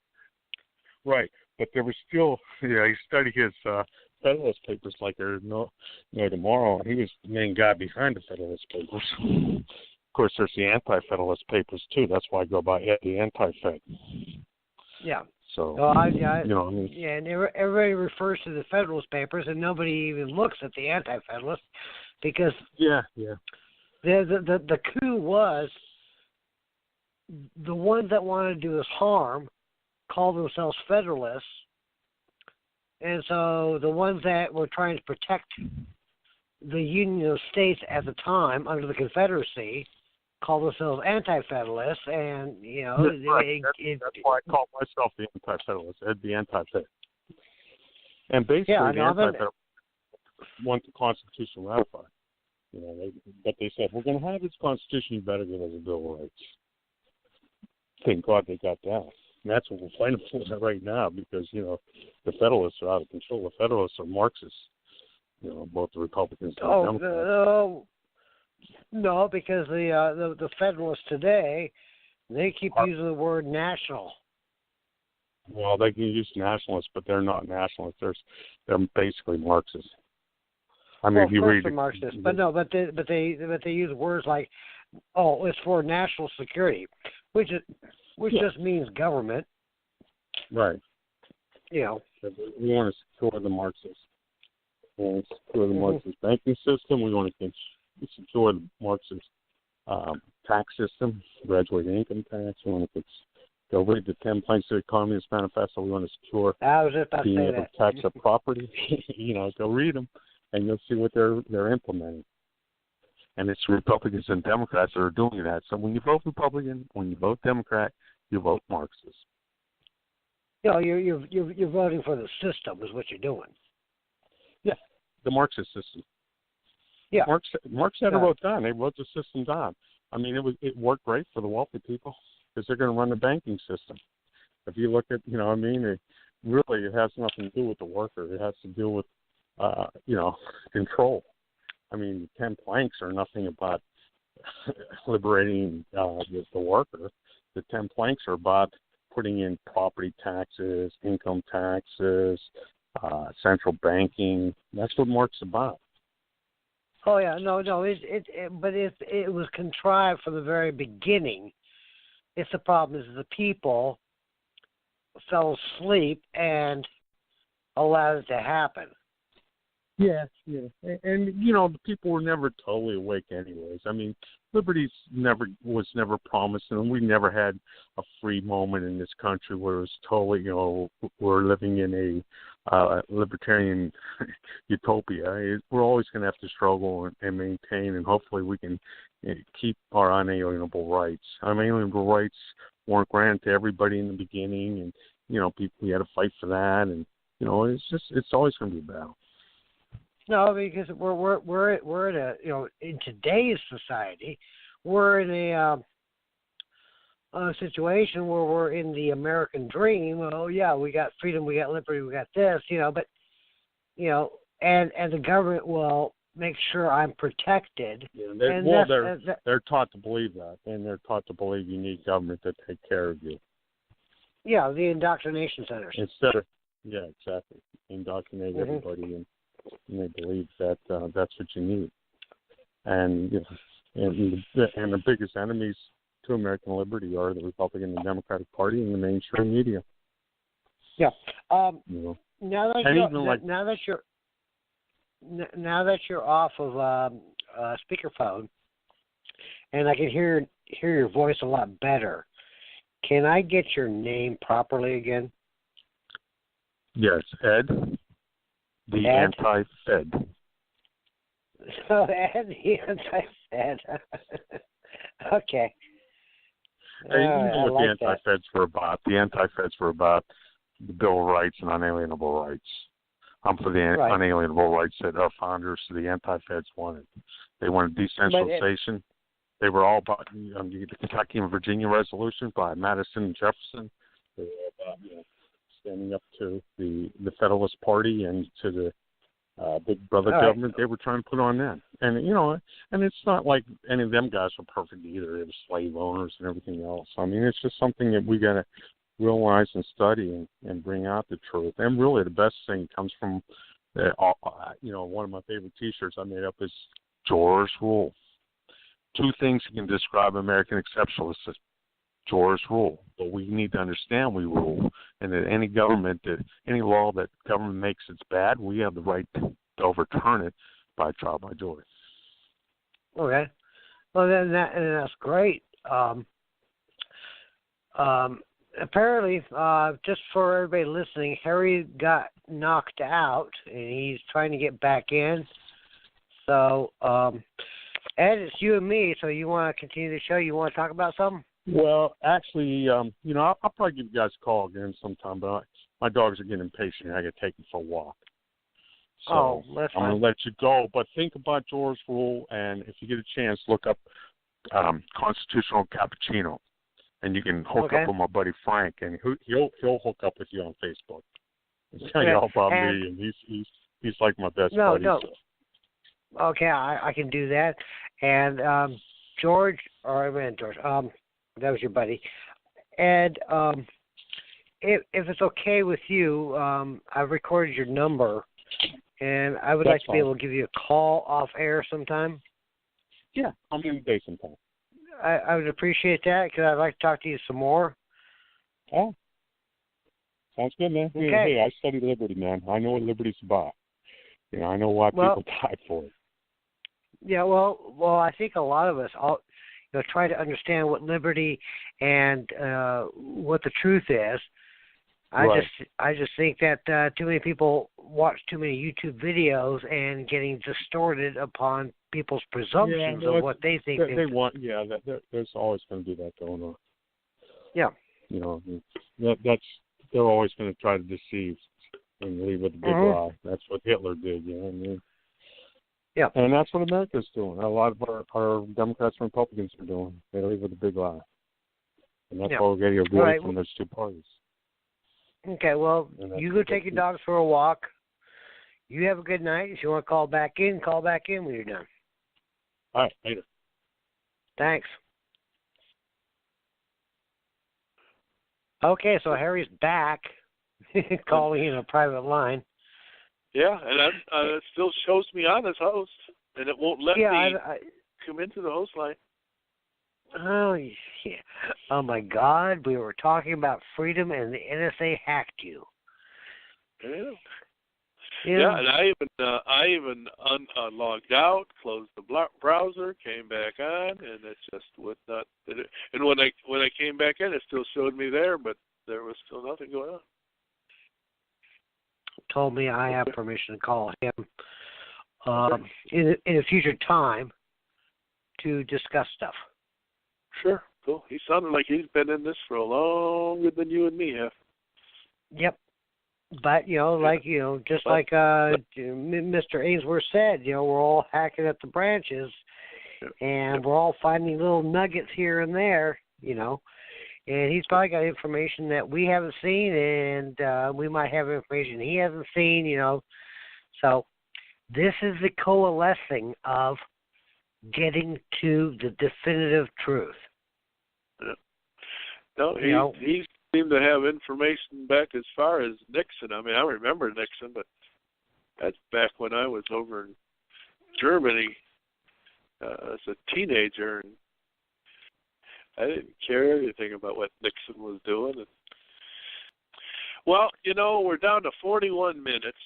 [SPEAKER 4] Right, but there was still, he studied his Federalist Papers like there's no tomorrow, and he was the main guy behind the Federalist Papers. Of course, there's the Anti-Federalist Papers too. That's why I go by the Anti-Fed. Yeah. So, you know,
[SPEAKER 3] and everybody refers to the Federalist Papers, and nobody even looks at the Anti-Federalist because the coup was the ones that wanted to do us harm called themselves Federalists, and so the ones that were trying to protect the Union of States at the time under the Confederacy called themselves Anti-Federalists, and you know
[SPEAKER 4] that's why I call myself the Anti-Federalist, the Anti-Fed. And basically, the Anti-Federalists want the Constitution ratified. You know, but they said, we're going to have this Constitution. You better give us a Bill of Rights. Thank God they got that. And that's what we're fighting for right now because, you know, the Federalists are out of control. The Federalists are Marxists, you know, both the Republicans and the Democrats. No, because the Federalists today, they keep using the word national. Well, they can use nationalists, but they're not nationalists. They're basically Marxists. I mean, if you read, Marxists, but they use words like, it's for national security.
[SPEAKER 3] which just means government.
[SPEAKER 4] Right.
[SPEAKER 3] You know.
[SPEAKER 4] We want to secure the Marxist. We want to secure the Marxist banking system. We want to secure the Marxist tax system, graduated income tax. We want to go read the 10 planks of the Communist Manifesto. We want to secure being able to tax up property. Go read them, and you'll see what they're implementing. And it's Republicans and Democrats that are doing that. So when you vote Republican, when you vote Democrat, you vote Marxist.
[SPEAKER 3] You're voting for the system is what you're doing.
[SPEAKER 4] Yeah, the Marxist system.
[SPEAKER 3] Yeah,
[SPEAKER 4] Marx had it wrote down. They wrote the system down. I mean, it worked great for the wealthy people because they're going to run the banking system. If you look at, it really has nothing to do with the worker. It has to do with, control. I mean, the 10 planks are nothing about liberating the worker. The 10 planks are about putting in property taxes, income taxes, central banking. That's what Marx is about.
[SPEAKER 3] Oh yeah, no. But it was contrived from the very beginning. It's the problem is the people fell asleep and allowed it to happen.
[SPEAKER 4] Yeah. And the people were never totally awake anyways. I mean, liberty was never promised, and we never had a free moment in this country where it was totally, we're living in a libertarian utopia. We're always going to have to struggle and maintain, and hopefully we can keep our unalienable rights. Unalienable rights weren't granted to everybody in the beginning, and we had to fight for that, and it's always going to be a battle.
[SPEAKER 3] No, because we're in a in today's society, we're in a situation where we're in the American dream. Oh yeah, we got freedom, we got liberty, we got this, but and the government will make sure I'm protected.
[SPEAKER 4] Yeah, they're taught to believe that, and they're taught to believe you need government to take care of you.
[SPEAKER 3] Yeah, the indoctrination centers.
[SPEAKER 4] Exactly. Indoctrinate everybody and they believe that that's what you need, and the biggest enemies to American liberty are the Republican and Democratic Party and the mainstream media.
[SPEAKER 3] Yeah. Now that you're off of speakerphone, and I can hear your voice a lot better. Can I get your name properly again?
[SPEAKER 4] Yes, Ed. The anti-Fed.
[SPEAKER 3] So Ed, the anti-Fed. Okay.
[SPEAKER 4] Hey, you know what the anti-Feds were about. The anti-Feds were about the Bill of Rights and unalienable rights. I'm for the unalienable rights that our founders, the anti-Feds, wanted. They wanted decentralization. They were all about the Kentucky and Virginia Resolution by Madison and Jefferson. They were about standing up to the Federalist Party and to the big brother government. They were trying to put on that. And, and it's not like any of them guys were perfect either. They were slave owners and everything else. I mean, it's just something that we got to realize and study and bring out the truth. And really the best thing comes from, one of my favorite T-shirts I made up is George Rule. Two things that can describe American exceptionalism. George rule, but we need to understand we rule, and that any law that government makes it's bad, we have the right to overturn it by trial by jury.
[SPEAKER 3] Okay, well then that's great. Apparently, just for everybody listening, Harry got knocked out, and he's trying to get back in. So, Ed, it's you and me. So you want to continue the show? You want to talk about something?
[SPEAKER 4] Well, actually, I'll probably give you guys a call again sometime, but my dogs are getting impatient. I got to take them for a walk. So
[SPEAKER 3] that's fine.
[SPEAKER 4] I'm going to let you go, but think about George Rule, and if you get a chance, look up Constitutional Cappuccino, and you can hook up with my buddy Frank, and he'll hook up with you on Facebook. He'll tell you all about me, and he's like my best buddy.
[SPEAKER 3] No. So. Okay, I can do that. And George, that was your buddy. Ed, if it's okay with you, I've recorded your number, and I would like to be able to give you a call off air sometime.
[SPEAKER 4] Yeah, I'll give you a day sometime.
[SPEAKER 3] I would appreciate that because I'd like to talk to you some more.
[SPEAKER 4] Oh, sounds good, man.
[SPEAKER 3] Okay.
[SPEAKER 4] Hey, I studied liberty, man. I know what liberty's about. I know why people died for it.
[SPEAKER 3] Yeah, well, I think a lot of us all, try to understand what liberty and what the truth is. I just think that too many people watch too many YouTube videos and getting distorted upon people's presumptions of what they think.
[SPEAKER 4] They want. Yeah, there's always going to be that going on.
[SPEAKER 3] Yeah.
[SPEAKER 4] They're always going to try to deceive and leave with a big lie. That's what Hitler did. You know what I mean?
[SPEAKER 3] Yeah.
[SPEAKER 4] And that's what America's doing. A lot of our Democrats and Republicans are doing. They leave with a big lie. And that's why we're getting away from those two parties.
[SPEAKER 3] Okay, well, you go take your dogs for a walk. You have a good night. If you want to call back in when you're done.
[SPEAKER 4] All right, later.
[SPEAKER 3] Thanks. Okay, so Harry's back, calling in a private line.
[SPEAKER 2] Yeah, and it still shows me on as host, and it won't let me come into the host line.
[SPEAKER 3] Oh, yeah. Oh, my God. We were talking about freedom, and the NSA hacked you.
[SPEAKER 2] Yeah, and I even logged out, closed the browser, came back on, and it just would not. And when I came back in, it still showed me there, but there was still nothing going on.
[SPEAKER 3] Told me I have permission to call him in a future time to discuss stuff.
[SPEAKER 2] Sure, cool. He sounded like he's been in this for longer than you and me have.
[SPEAKER 3] Yep. But, just like Mr. Ainsworth said, we're all hacking at the branches, and we're all finding little nuggets here and there, and he's probably got information that we haven't seen, and we might have information he hasn't seen, So this is the coalescing of getting to the definitive truth.
[SPEAKER 2] No, he seemed to have information back as far as Nixon. I mean, I remember Nixon, but that's back when I was over in Germany as a teenager, and I didn't care anything about what Nixon was doing. And, well, we're down to 41 minutes.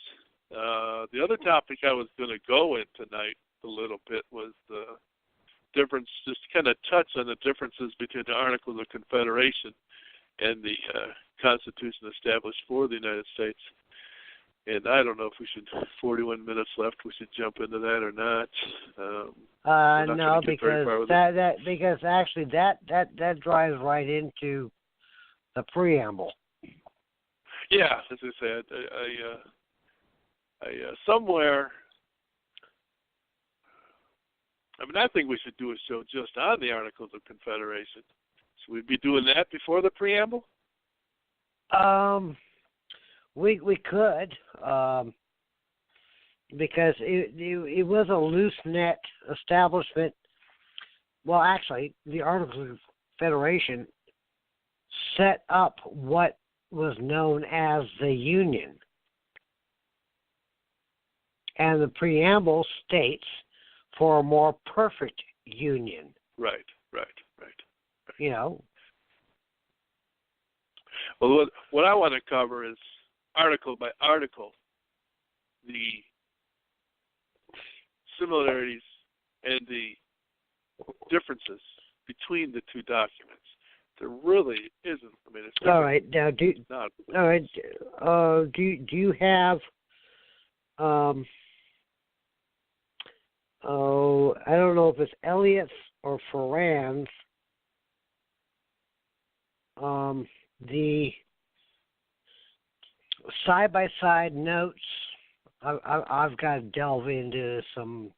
[SPEAKER 2] The other topic I was going to go in tonight a little bit was the difference, just kind of touch on the differences between the Articles of Confederation and the Constitution established for the United States. And I don't know if we should, 41 minutes left, we should jump into that or not.
[SPEAKER 3] No, because actually that drives right into the preamble.
[SPEAKER 2] Yeah, as I said, I somewhere. I mean, I think we should do a show just on the Articles of Confederation. Should we be doing that before the preamble?
[SPEAKER 3] We could, because it was a loose net establishment. Well, actually, the Articles of Confederation set up what was known as the Union. And the preamble states, for a more perfect union.
[SPEAKER 2] Right. Well, what I want to cover is article by article the similarities and the differences between the two documents. There really isn't. I mean, it's
[SPEAKER 3] all right. Now, do you have? I don't know if it's Elliott's or Ferrand's. The side-by-side notes. I've got to delve into some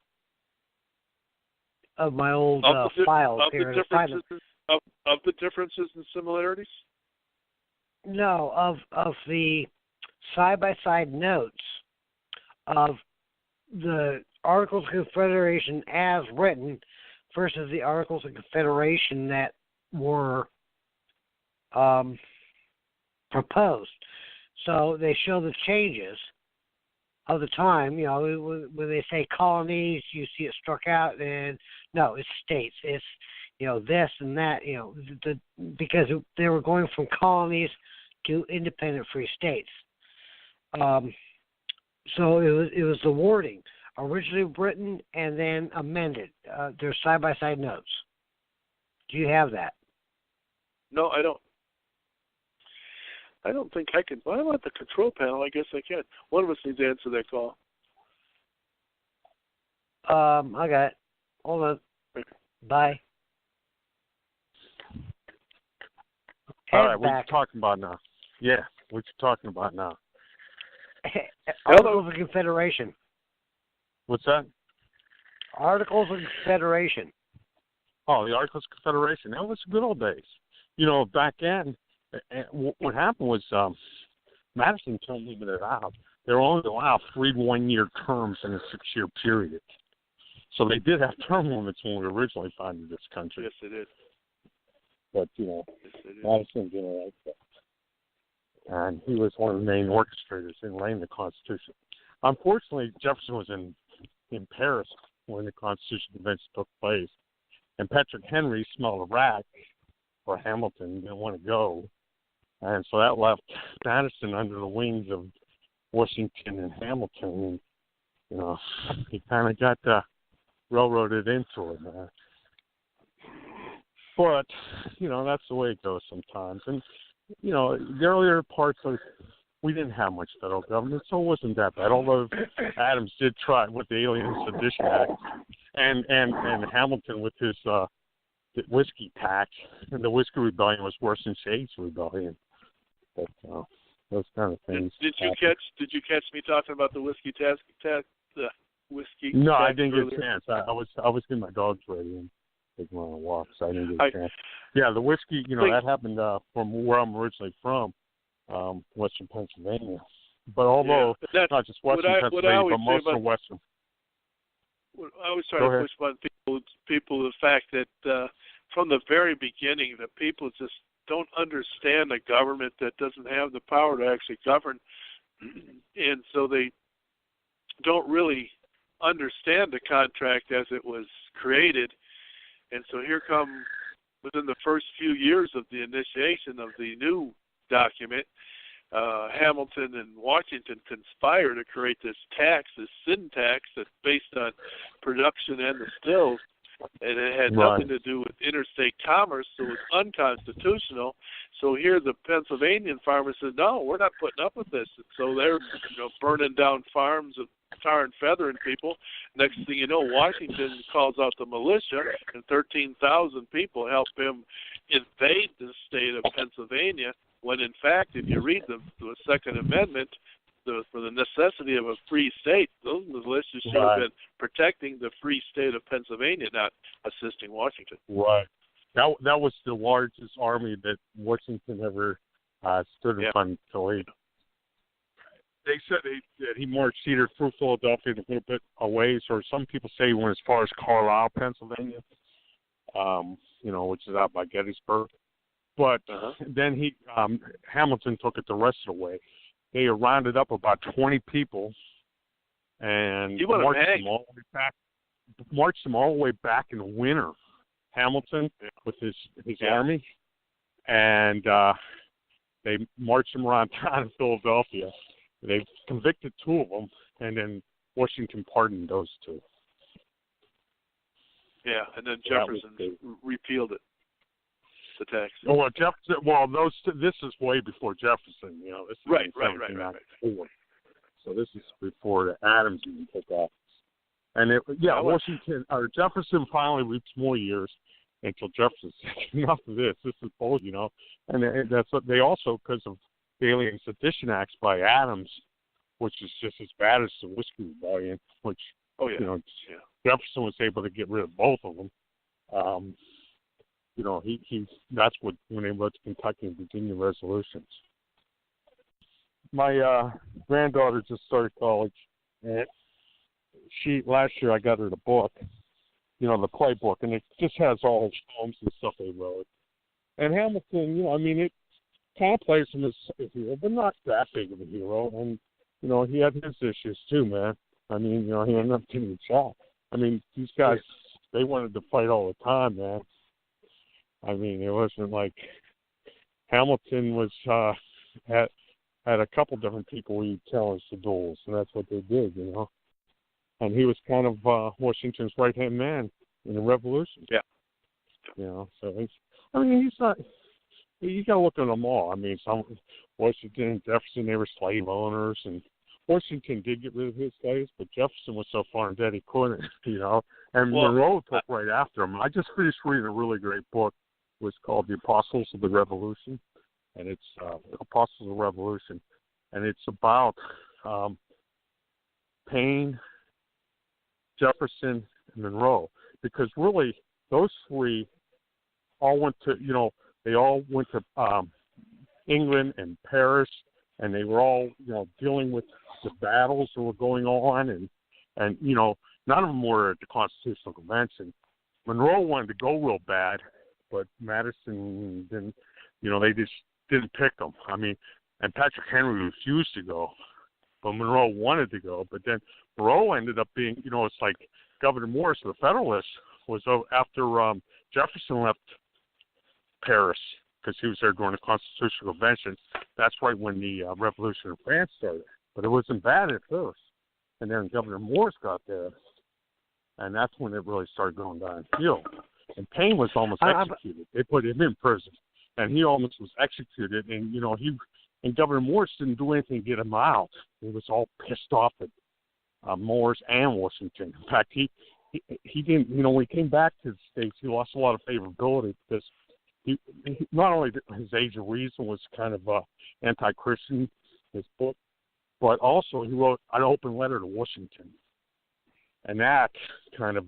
[SPEAKER 3] of my old files here.
[SPEAKER 2] Of the differences and similarities?
[SPEAKER 3] No, of the side-by-side notes of the Articles of Confederation as written versus the Articles of Confederation that were proposed. So they show the changes of the time. When they say colonies, you see it struck out, and no, it's states. It's this and that, because they were going from colonies to independent free states. So it was the wording, originally written and then amended. There's side-by-side notes. Do you have that?
[SPEAKER 5] No, I don't. I don't think I can. Well, I'm at the control panel. I guess I can. One of us needs to answer that call.
[SPEAKER 3] I got it. Hold on. Bye.
[SPEAKER 6] All right, what are you talking about now? Yeah, what you talking about now?
[SPEAKER 3] Articles of Confederation.
[SPEAKER 6] What's that?
[SPEAKER 3] Articles of Confederation.
[SPEAKER 6] Oh, the Articles of Confederation. That was the good old days. Back then, what happened was Madison term limited out. They were only allowed 3 1-year terms in a 6-year period. So they did have term limits when we originally founded this country.
[SPEAKER 5] Yes, they did.
[SPEAKER 6] But, Madison didn't like that. And he was one of the main orchestrators in laying the Constitution. Unfortunately, Jefferson was in Paris when the Constitution Convention took place. And Patrick Henry smelled a rat for Hamilton, didn't want to go. And so that left Madison under the wings of Washington and Hamilton. And, he kind of got railroaded into it, man. But, that's the way it goes sometimes. And, the earlier parts of, we didn't have much federal government, so it wasn't that bad. Although Adams did try with the Alien Sedition Act, and Hamilton with his whiskey tax, and the Whiskey Rebellion was worse than Shade's Rebellion. But those kind of things.
[SPEAKER 5] Did you catch me talking about the whiskey tax? The whiskey.
[SPEAKER 6] No,
[SPEAKER 5] tax
[SPEAKER 6] I didn't
[SPEAKER 5] earlier?
[SPEAKER 6] get a chance. I was getting my dogs ready and taking them on a walk, so I didn't get a chance. Yeah, the whiskey. That happened from where I'm originally from, Western Pennsylvania. But although not just Western Pennsylvania, but most of Western.
[SPEAKER 5] I always try to push on people the fact that from the very beginning, the people just don't understand a government that doesn't have the power to actually govern, and so they don't really understand the contract as it was created. And so here come, within the first few years of the initiation of the new document, Hamilton and Washington conspire to create this tax, this sin tax that's based on production and the stills, and it had nothing to do with interstate commerce, so it was unconstitutional. So here the Pennsylvanian farmers said, no, we're not putting up with this. And so they're burning down farms and tar and feathering people. Next thing you know, Washington calls out the militia, and 13,000 people help him invade the state of Pennsylvania, when in fact, if you read the Second Amendment, for the necessity of a free state, those militias should have been protecting the free state of Pennsylvania, not assisting Washington.
[SPEAKER 6] Right. That was the largest army that Washington ever stood in front of. They said that he marched either through Philadelphia a little bit away, or some people say he went as far as Carlisle, Pennsylvania, which is out by Gettysburg. But then Hamilton took it the rest of the way. They rounded up about 20 people and marched them all the way back in the winter. Hamilton with his army, and they marched them around town in Philadelphia. They convicted 2 of them, and then Washington pardoned those 2.
[SPEAKER 5] Yeah, and then Jefferson repealed it. The tax.
[SPEAKER 6] Well, Jefferson. Well, this is way before Jefferson. This is
[SPEAKER 5] right.
[SPEAKER 6] So this is before the Adams even took office. And Washington or Jefferson finally reached more years until Jefferson said, enough of this. This is bull, And that's what they also, because of the Alien Sedition Acts by Adams, which is just as bad as the Whiskey Rebellion, which Jefferson was able to get rid of both of them. That's when they wrote the Kentucky and Virginia resolutions. My granddaughter just started college, and last year I got her the book, the playbook, and it just has all his poems and stuff they wrote. And Hamilton, it kind of plays him as a hero, but not that big of a hero. And he had his issues too, man. He ended up getting shot. These guys, they wanted to fight all the time, man. I mean, it wasn't like Hamilton was had a couple different people he challenged the duels, and that's what they did, you know. And he was kind of Washington's right-hand man in the Revolution.
[SPEAKER 5] Yeah.
[SPEAKER 6] You know, so he's not. You got to look at them all. I mean, Washington and Jefferson, they were slave owners, and Washington did get rid of his slaves, but Jefferson was so far in debt he couldn't, you know. And Monroe took right after him. I just finished reading a really great book. It was called The Apostles of the Revolution, and it's Apostles of the Revolution, and it's about Paine, Jefferson, and Monroe, because really those three all went to, you know, they all went to England and Paris, and they were all, you know, dealing with the battles that were going on, and you know, none of them were at the Constitutional Convention. Monroe wanted to go real bad, but Madison didn't, you know, they just didn't pick him. I mean, and Patrick Henry refused to go, but Monroe wanted to go. But then Monroe ended up being, you know, it's like Governor Morris, the Federalist, was after Jefferson left Paris, because he was there during the Constitutional Convention. That's right when the Revolution in France started. But it wasn't bad at first. And then Governor Morris got there, and that's when it really started going downhill. And Paine was almost executed. They put him in prison, and he almost was executed. And, you know, Governor Morris didn't do anything to get him out. He was all pissed off at Morris and Washington. In fact, he didn't, you know, when he came back to the States, he lost a lot of favorability because he not only his Age of Reason was kind of anti-Christian, his book, but also he wrote an open letter to Washington, and that kind of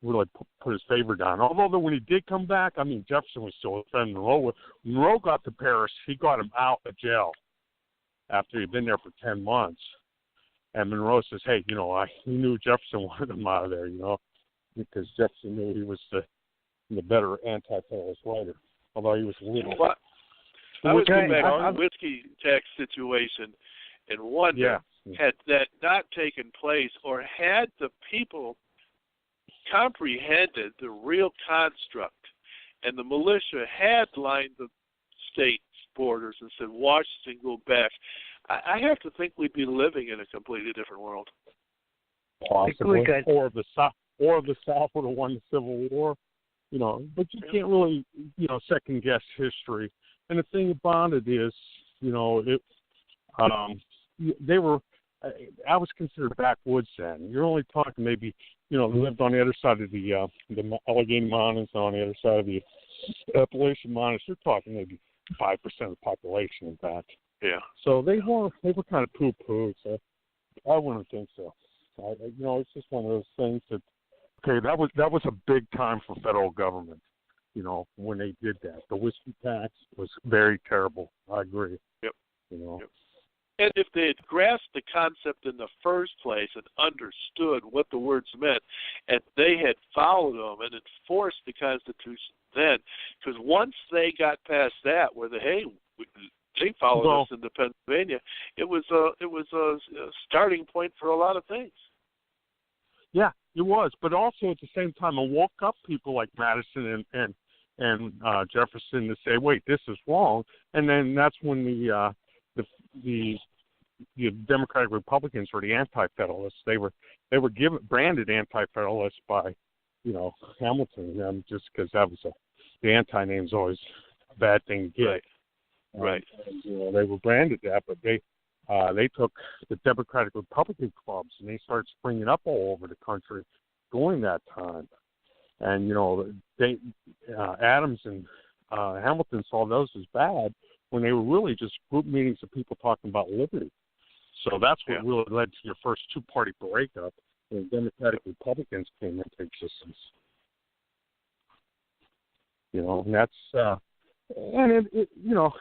[SPEAKER 6] really put his favor down. Although when he did come back, I mean, Jefferson was still a friend of Monroe. When Monroe got to Paris, he got him out of jail after he'd been there for 10 months. And Monroe says, hey, you know, he knew Jefferson wanted him out of there, you know, because Jefferson knew he was the better anti-Federalist writer, although he was a little.
[SPEAKER 5] Well, I was going back to the whiskey tax situation and wonder, had that not taken place, or had the people comprehended the real construct, and the militia had lined the state's borders and said, Washington, go back, I have to think we'd be living in a completely different world.
[SPEAKER 6] Possibly. Or the South would have won the Civil War. You know, but you can't really, you know, second guess history. And the thing about it is, you know, they were. I was considered backwoods then. You're only talking maybe, you know, they lived on the other side of the Allegheny Mountains, on the other side of the Appalachian Mountains. You're talking maybe 5% of the population, in fact.
[SPEAKER 5] Yeah.
[SPEAKER 6] So they were kind of poo-pooed. So I wouldn't think so. You know, it's just one of those things that. Okay, that was a big time for federal government, you know, when they did that. The whiskey tax was very terrible. I agree.
[SPEAKER 5] Yep.
[SPEAKER 6] You know.
[SPEAKER 5] Yep. And if they had grasped the concept in the first place and understood what the words meant, and they had followed them and enforced the Constitution then, because once they got past that, where they followed us into Pennsylvania, it was a starting point for a lot of things.
[SPEAKER 6] Yeah, it was, but also at the same time, it woke up people like Madison and Jefferson to say, "Wait, this is wrong." And then that's when the Democratic Republicans, or the anti-federalists, they were branded anti-federalists by, you know, Hamilton, just because that was the anti-name is always a bad thing to get.
[SPEAKER 5] Right.
[SPEAKER 6] And, you know, they were branded that, but they took the Democratic Republican clubs and they started springing up all over the country during that time. And, you know, Adams and Hamilton saw those as bad when they were really just group meetings of people talking about liberty. So that's what really led to your first two-party breakup when Democratic Republicans came into existence. You know, and that's, and it you know,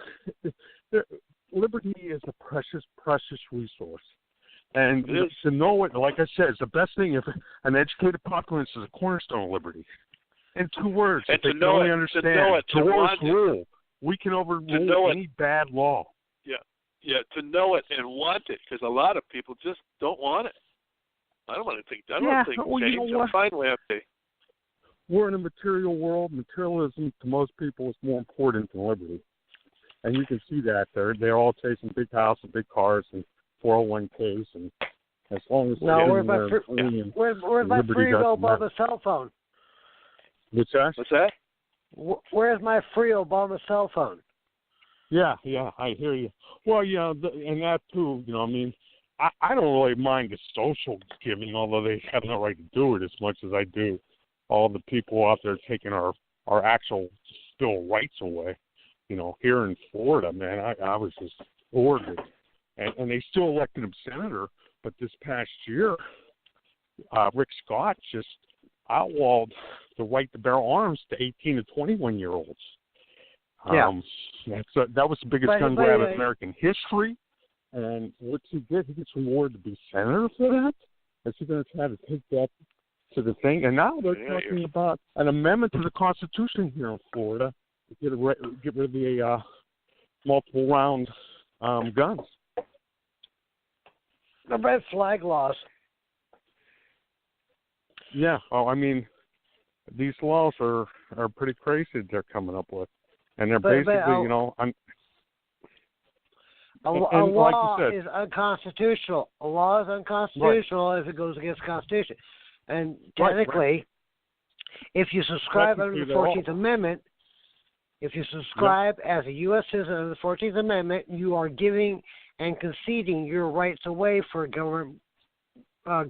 [SPEAKER 6] liberty is a precious, precious resource. And to know it, like I said, is the best thing. If an educated populace is a cornerstone of liberty. In 2 words,
[SPEAKER 5] and
[SPEAKER 6] if they can only understand, towards rule, we can overrule any bad law.
[SPEAKER 5] Yeah, to know it and want it, because a lot of people just don't want it. I don't want to think. I don't think change. I'm fine with it.
[SPEAKER 6] we're in a material world. Materialism to most people is more important than liberty. And you can see that they're all chasing big houses, big cars, and 401ks, and as long as
[SPEAKER 3] where's my free Obama cell phone?
[SPEAKER 6] What's that?
[SPEAKER 3] Where's my free Obama cell phone?
[SPEAKER 6] Yeah, I hear you. Well, and that too. I mean, I don't really mind the social giving, although they have no right to do it as much as I do all the people out there taking our actual still rights away. Here in Florida, man, I was just ordered. And they still elected him senator, but this past year, Rick Scott just outlawed the right to bear arms to 18 to 21-year-olds.
[SPEAKER 3] Yeah.
[SPEAKER 6] That was the biggest gun grab in American history. And what's he get? He gets rewarded to be senator for that? Is he going to try to take that to the thing? And now they're talking about an amendment to the Constitution here in Florida to get rid of the multiple round guns.
[SPEAKER 3] The red flag laws.
[SPEAKER 6] Yeah. Oh, I mean, these laws are pretty crazy that they're coming up with, and they're basically,
[SPEAKER 3] a law like is unconstitutional. A law is unconstitutional if it goes against the Constitution. And technically, if you subscribe under the 14th Amendment, if you subscribe as a U.S. citizen under the 14th Amendment, you are giving and conceding your rights away for government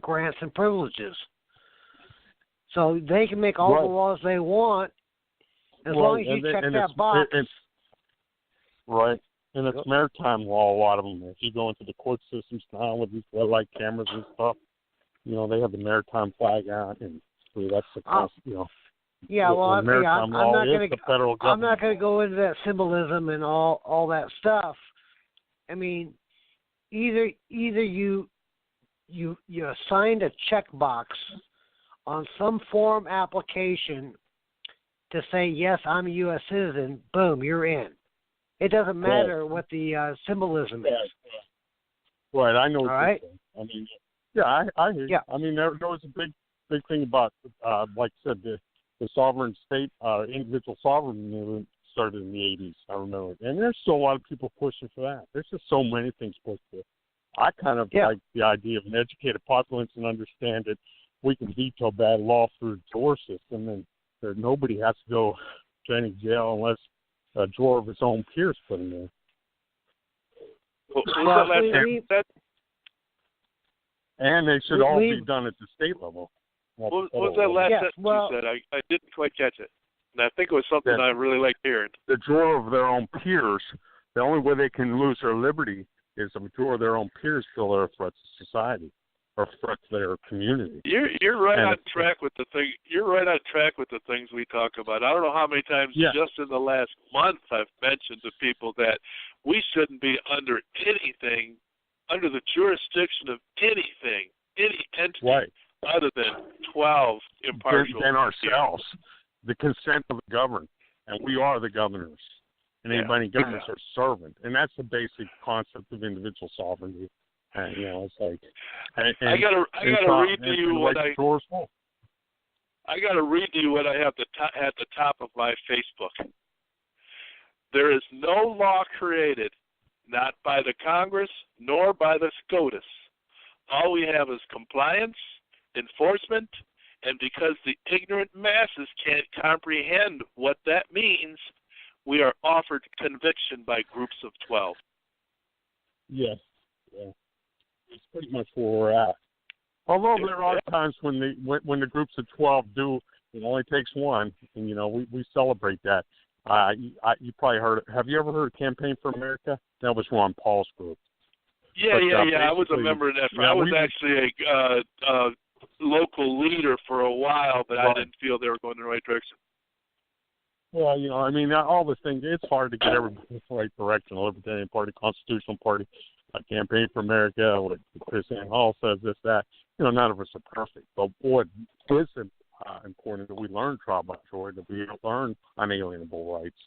[SPEAKER 3] grants and privileges. So they can make all the laws they want as long as you check that box.
[SPEAKER 6] Right. And it's maritime law, a lot of them. If you go into the court systems now with these red light cameras and stuff, they have the maritime flag out, and that's the
[SPEAKER 3] Yeah, well, I'm not going
[SPEAKER 6] to
[SPEAKER 3] go into that symbolism and all that stuff. I mean, either you signed a checkbox on some form application to say, yes, I'm a U.S. citizen, boom, you're in. It doesn't matter what the symbolism is.
[SPEAKER 6] Right, I know what
[SPEAKER 3] you're
[SPEAKER 6] saying. I mean, I hear you.
[SPEAKER 3] Yeah.
[SPEAKER 6] I mean, there was a big thing about, like I said, the sovereign state, individual sovereign movement started in the 80s, I remember. And there's still a lot of people pushing for that. There's just so many things pushed for it. I kind of like the idea of an educated populace and understand that we can veto bad law through the drawer system, and that nobody has to go to any jail unless a drawer of his own peers put him there. And they should all be done at the state level.
[SPEAKER 5] What was that last sentence you said? I didn't quite catch it. And I think it was something I really liked hearing.
[SPEAKER 6] The drawer of their own peers, the only way they can lose their liberty is if a drawer of their own peers feel they're a threat to society or threat to their community.
[SPEAKER 5] You're right on track with the thing. You're right on track with the things we talk about. I don't know how many times just in the last month I've mentioned to people that we shouldn't be under anything, under the jurisdiction of anything, any entity other than 12 impartial.
[SPEAKER 6] And ourselves, the consent of the governed, and we are the governors. And anybody in governments are servant, and that's the basic concept of individual sovereignty. And it's like
[SPEAKER 5] I gotta read to you what I have at the top of my Facebook. There is no law created, not by the Congress nor by the SCOTUS. All we have is compliance, enforcement, and because the ignorant masses can't comprehend what that means, we are offered conviction by groups of 12.
[SPEAKER 6] Yes. Yeah. It's pretty much where we're at. Although there are times when the groups of 12 do, it only takes one, and we celebrate that. You probably heard it. Have you ever heard of Campaign for America? That was Ron Paul's group.
[SPEAKER 5] Yeah. I was a member of that. I was actually a local leader for a while, but I didn't feel they were going in the right direction.
[SPEAKER 6] Well, all the things, it's hard to get everybody in the right direction. The Libertarian Party, Constitutional Party, Campaign for America, what Chris Ann Hall says, this, that. None of us are perfect. But what is important that we learn trial by jury, that we learn unalienable rights.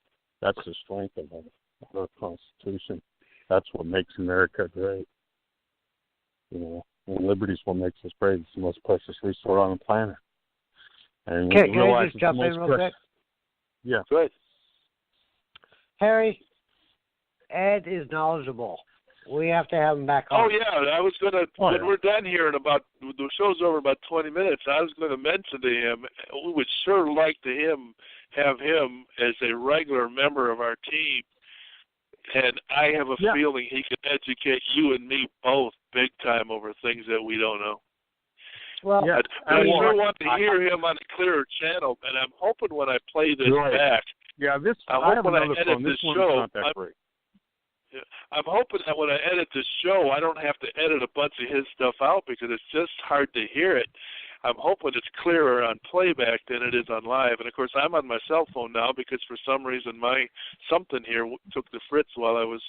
[SPEAKER 6] That's the strength of our Constitution. That's what makes America great. And liberty is what makes us great. It's the most precious resource on the planet. And
[SPEAKER 3] can I just jump in real quick?
[SPEAKER 6] Yeah.
[SPEAKER 5] Good.
[SPEAKER 3] Harry, Ed is knowledgeable. We have to have him back on.
[SPEAKER 5] Oh yeah, I was gonna when we're done here in about the show's over about 20 minutes. I was gonna mention to him we would sure like to have him as a regular member of our team, and I have a feeling he can educate you and me both big time over things that we don't know.
[SPEAKER 3] Well,
[SPEAKER 5] I sure want to hear him on a clearer channel, and I'm hoping when I play this back.
[SPEAKER 6] Yeah,
[SPEAKER 5] I hope when I edit this show. I'm hoping that when I edit this show, I don't have to edit a bunch of his stuff out because it's just hard to hear it. I'm hoping it's clearer on playback than it is on live. And, of course, I'm on my cell phone now because for some reason something here took the fritz while I was,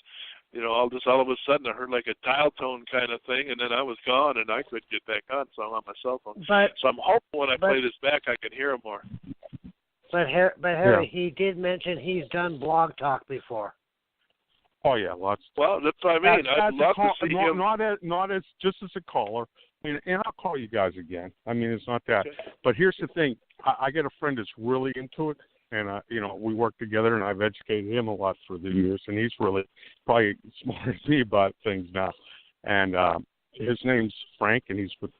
[SPEAKER 5] all of a sudden I heard like a dial tone kind of thing, and then I was gone and I couldn't get back on, so I'm on my cell phone. So I'm hoping when I play this back I can hear him more.
[SPEAKER 3] But Harry, he did mention he's done Blog Talk before.
[SPEAKER 6] Oh yeah, lots.
[SPEAKER 5] Well, that's what I mean. I'd love to see him.
[SPEAKER 6] Not as just as a caller. I mean, and I'll call you guys again. I mean, it's not that. Okay. But here's the thing: I get a friend that's really into it, and we work together, and I've educated him a lot for the years, and he's really probably smarter than me about things now. And his name's Frank, and he's with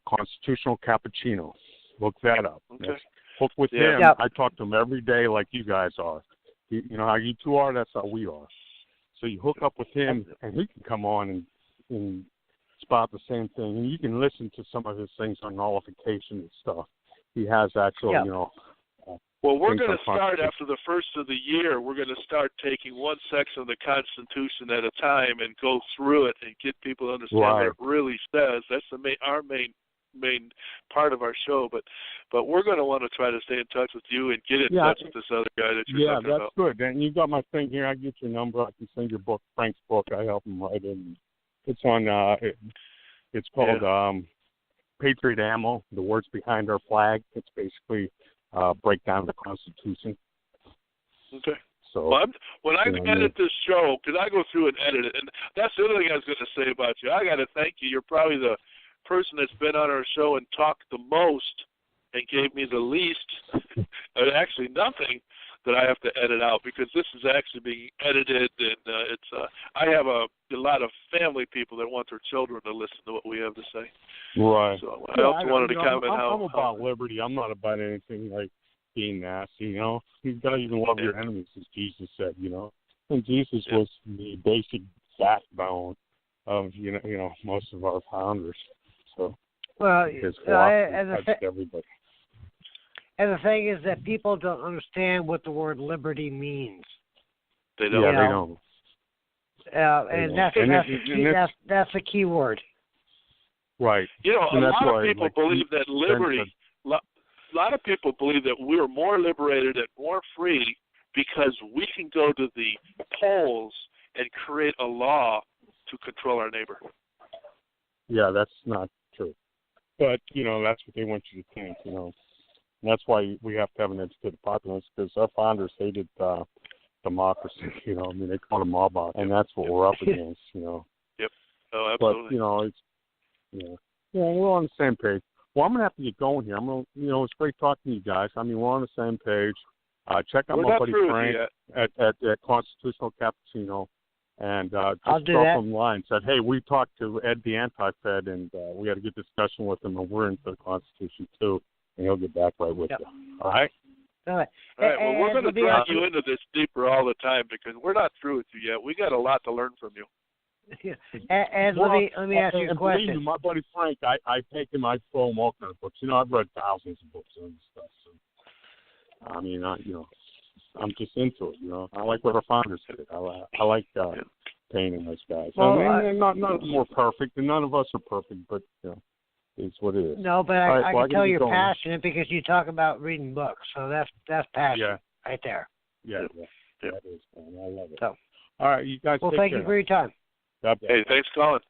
[SPEAKER 6] Constitutional Cappuccino. Look that up.
[SPEAKER 5] Okay.
[SPEAKER 6] Hook with him. Yep. I talk to him every day, like you guys are. You know how you two are. That's how we are. So you hook up with him, and he can come on and spot the same thing. And you can listen to some of his things on nullification and stuff. He has actual,
[SPEAKER 5] Well, we're going to start after the first of the year. We're going to start taking one section of the Constitution at a time and go through it and get people to understand what it really says. That's our main part of our show, but we're going to want to try to stay in touch with you and get in touch with this other guy that you're talking about.
[SPEAKER 6] Yeah, that's good. And you got my thing here. I get your number. I can send your book, Frank's book. I help him write it. It's on. It's called Patriot Ammo: The Words Behind Our Flag. It's basically break down the Constitution.
[SPEAKER 5] Okay.
[SPEAKER 6] So
[SPEAKER 5] when I edit this show, because I go through and edit it, and that's the other thing I was going to say about you. I got to thank you. You're probably the person that's been on our show and talked the most and gave me the least, actually nothing, that I have to edit out, because this is actually being edited, and I have a lot of family people that want their children to listen to what we have to say.
[SPEAKER 6] Right.
[SPEAKER 5] So I also wanted to comment
[SPEAKER 6] I'm about liberty. I'm not about anything like being nasty, You've got to even love your enemies, as Jesus said, And Jesus was the basic backbone of, most of our founders. So, his philosophy touched everybody.
[SPEAKER 3] And the thing is that people don't understand what the word liberty means.
[SPEAKER 5] They don't.
[SPEAKER 6] Yeah, they don't.
[SPEAKER 3] That's the key word.
[SPEAKER 6] Right.
[SPEAKER 5] A lot of people believe that liberty. A lot of people believe that we're more liberated and more free because we can go to the polls and create a law to control our neighbor.
[SPEAKER 6] Yeah, that's not true. But, that's what they want you to think, And that's why we have to have an educated populace, because our founders hated democracy, they called it mob, and that's what we're up against,
[SPEAKER 5] Yep. Oh, absolutely.
[SPEAKER 6] But, it's, we're on the same page. Well, I'm going to have to get going here. It's great talking to you guys. I mean, we're on the same page. Check out my buddy Frank at Constitutional Cappuccino. And just drop him a line. Said, hey, we talked to Ed the Anti-Fed, and we had a good discussion with him, and we're into the Constitution, too. And he'll get back right with you. All right?
[SPEAKER 3] All right.
[SPEAKER 5] Well, we're going to drag you into this deeper all the time, because we're not through with you yet. We got a lot to learn from you.
[SPEAKER 3] And let me ask you a question.
[SPEAKER 6] Believe me, my buddy Frank, I take him, I throw him all kinds of books. I've read thousands of books on this stuff. So, I mean, I'm just into it, I like what our founders did. I like painting those guys.
[SPEAKER 3] Well,
[SPEAKER 6] none of them are perfect, and none of us are perfect, but it's what it is.
[SPEAKER 3] No, but I can tell you're passionate because you talk about reading books, so that's passion right there.
[SPEAKER 6] Yeah, that is fun. I love it.
[SPEAKER 3] So,
[SPEAKER 6] all right, you guys.
[SPEAKER 3] Well, thank you for your time.
[SPEAKER 5] Hey, thanks for calling.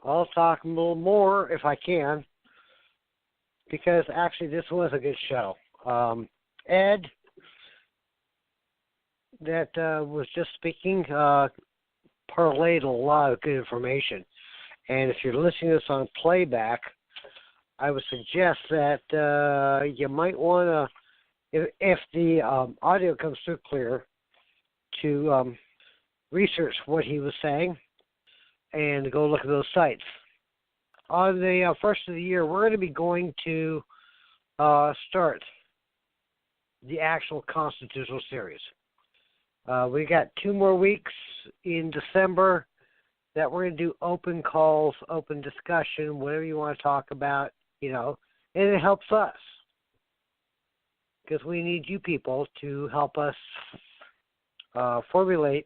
[SPEAKER 3] I'll talk a little more if I can, because actually this was a good show. Ed, that was just speaking, parlayed a lot of good information. And if you're listening to this on playback, I would suggest that you might want to, if the audio comes through clear, to research what he was saying and go look at those sites. On the first of the year, we're going to be going to start the actual constitutional series. We got 2 more weeks in December that we're going to do open calls, open discussion, whatever you want to talk about, and it helps us because we need you people to help us formulate,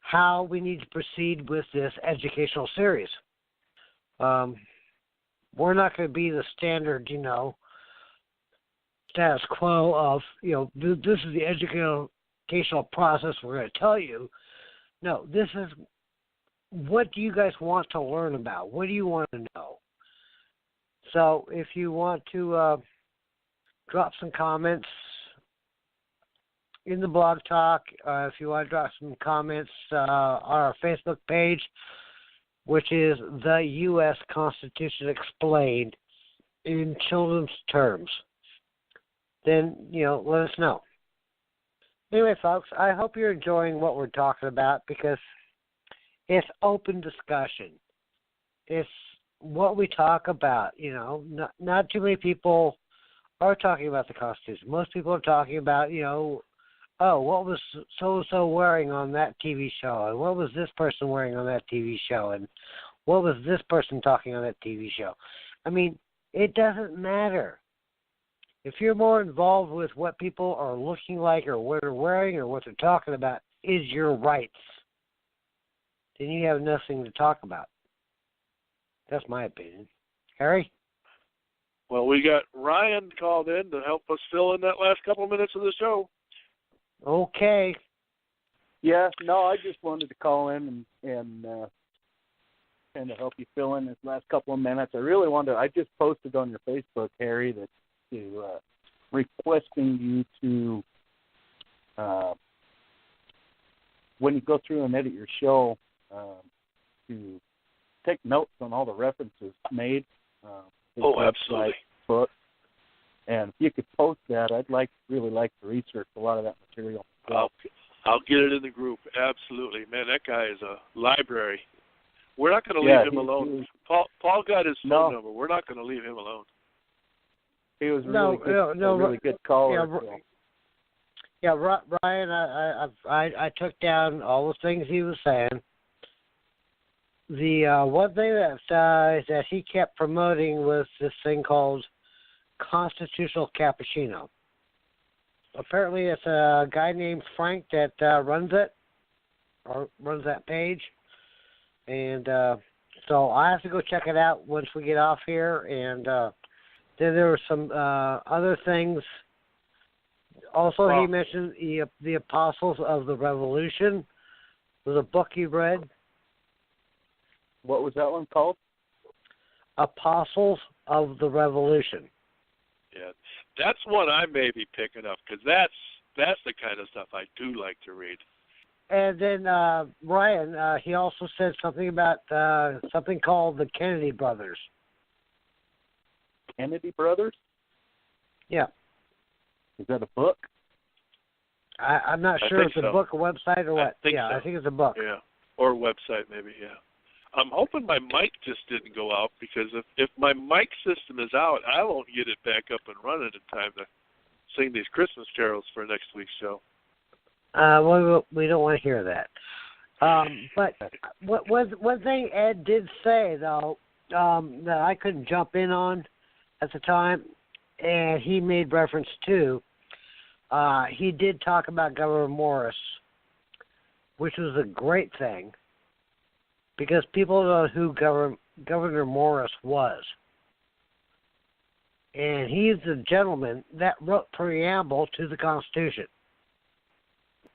[SPEAKER 3] how we need to proceed with this educational series. We're not going to be the standard, status quo of, this is the educational process we're going to tell you. No, this is what do you guys want to learn about? What do you want to know? So if you want to drop some comments in the blog talk, if you want to drop some comments on our Facebook page, which is the U.S. Constitution Explained in children's terms, then, let us know. Anyway, folks, I hope you're enjoying what we're talking about because it's open discussion. It's what we talk about, Not too many people are talking about the Constitution. Most people are talking about, what was so-and-so wearing on that TV show? And what was this person wearing on that TV show? And what was this person talking on that TV show? I mean, it doesn't matter. If you're more involved with what people are looking like or what they're wearing or what they're talking about is your rights, then you have nothing to talk about. That's my opinion. Harry?
[SPEAKER 5] Well, we got Ryan called in to help us fill in that last couple of minutes of the show.
[SPEAKER 3] Okay.
[SPEAKER 7] Yeah, no, I just wanted to call in and kind of help you fill in this last couple of minutes. I just posted on your Facebook, Harry, that requesting you to, when you go through and edit your show, to take notes on all the references made.
[SPEAKER 5] Absolutely.
[SPEAKER 7] Book. And if you could post that, I'd really like to research a lot of that material.
[SPEAKER 5] I'll get it in the group. Absolutely. Man, that guy is a library. We're not going to leave him alone. Paul got his phone number. We're not going to leave him alone.
[SPEAKER 7] He was really good caller.
[SPEAKER 3] Yeah, Ryan, I took down all the things he was saying. The one thing that he kept promoting was this thing called Constitutional Cappuccino. Apparently, it's a guy named Frank that runs it, or runs that page. And so I have to go check it out once we get off here. And then there were some other things. Also, he mentioned the Apostles of the Revolution. It was a book he read.
[SPEAKER 7] What was that one called?
[SPEAKER 3] Apostles of the Revolution.
[SPEAKER 5] Yeah, that's one I may be picking up because that's the kind of stuff I do like to read.
[SPEAKER 3] And then Ryan, he also said something about something called the Kennedy Brothers.
[SPEAKER 7] Kennedy Brothers?
[SPEAKER 3] Yeah.
[SPEAKER 7] Is that a book?
[SPEAKER 3] I'm not sure if it's a book, a website, or what.
[SPEAKER 5] I
[SPEAKER 3] think it's a book.
[SPEAKER 5] Yeah, or a website maybe, yeah. I'm hoping my mic just didn't go out because if my mic system is out, I won't get it back up and running in time to sing these Christmas carols for next week's show.
[SPEAKER 3] Well, we don't want to hear that. But one thing Ed did say, though, that I couldn't jump in on at the time, and he made reference to, he did talk about Governor Morris, which was a great thing, because people know who Governor Morris was. And he's the gentleman that wrote preamble to the Constitution.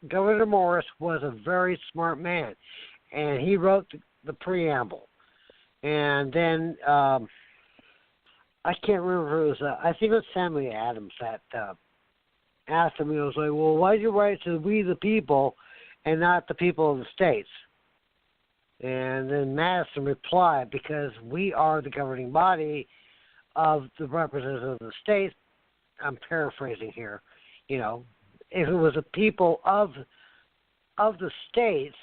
[SPEAKER 3] Governor Morris was a very smart man, and he wrote the preamble. And then, I can't remember if it was, I think it was Samuel Adams that asked him, he was like, well, why did you write it to we the people and not the people of the states? And then Madison replied, because we are the governing body of the representatives of the states. I'm paraphrasing here. You know, if it was a people of the states,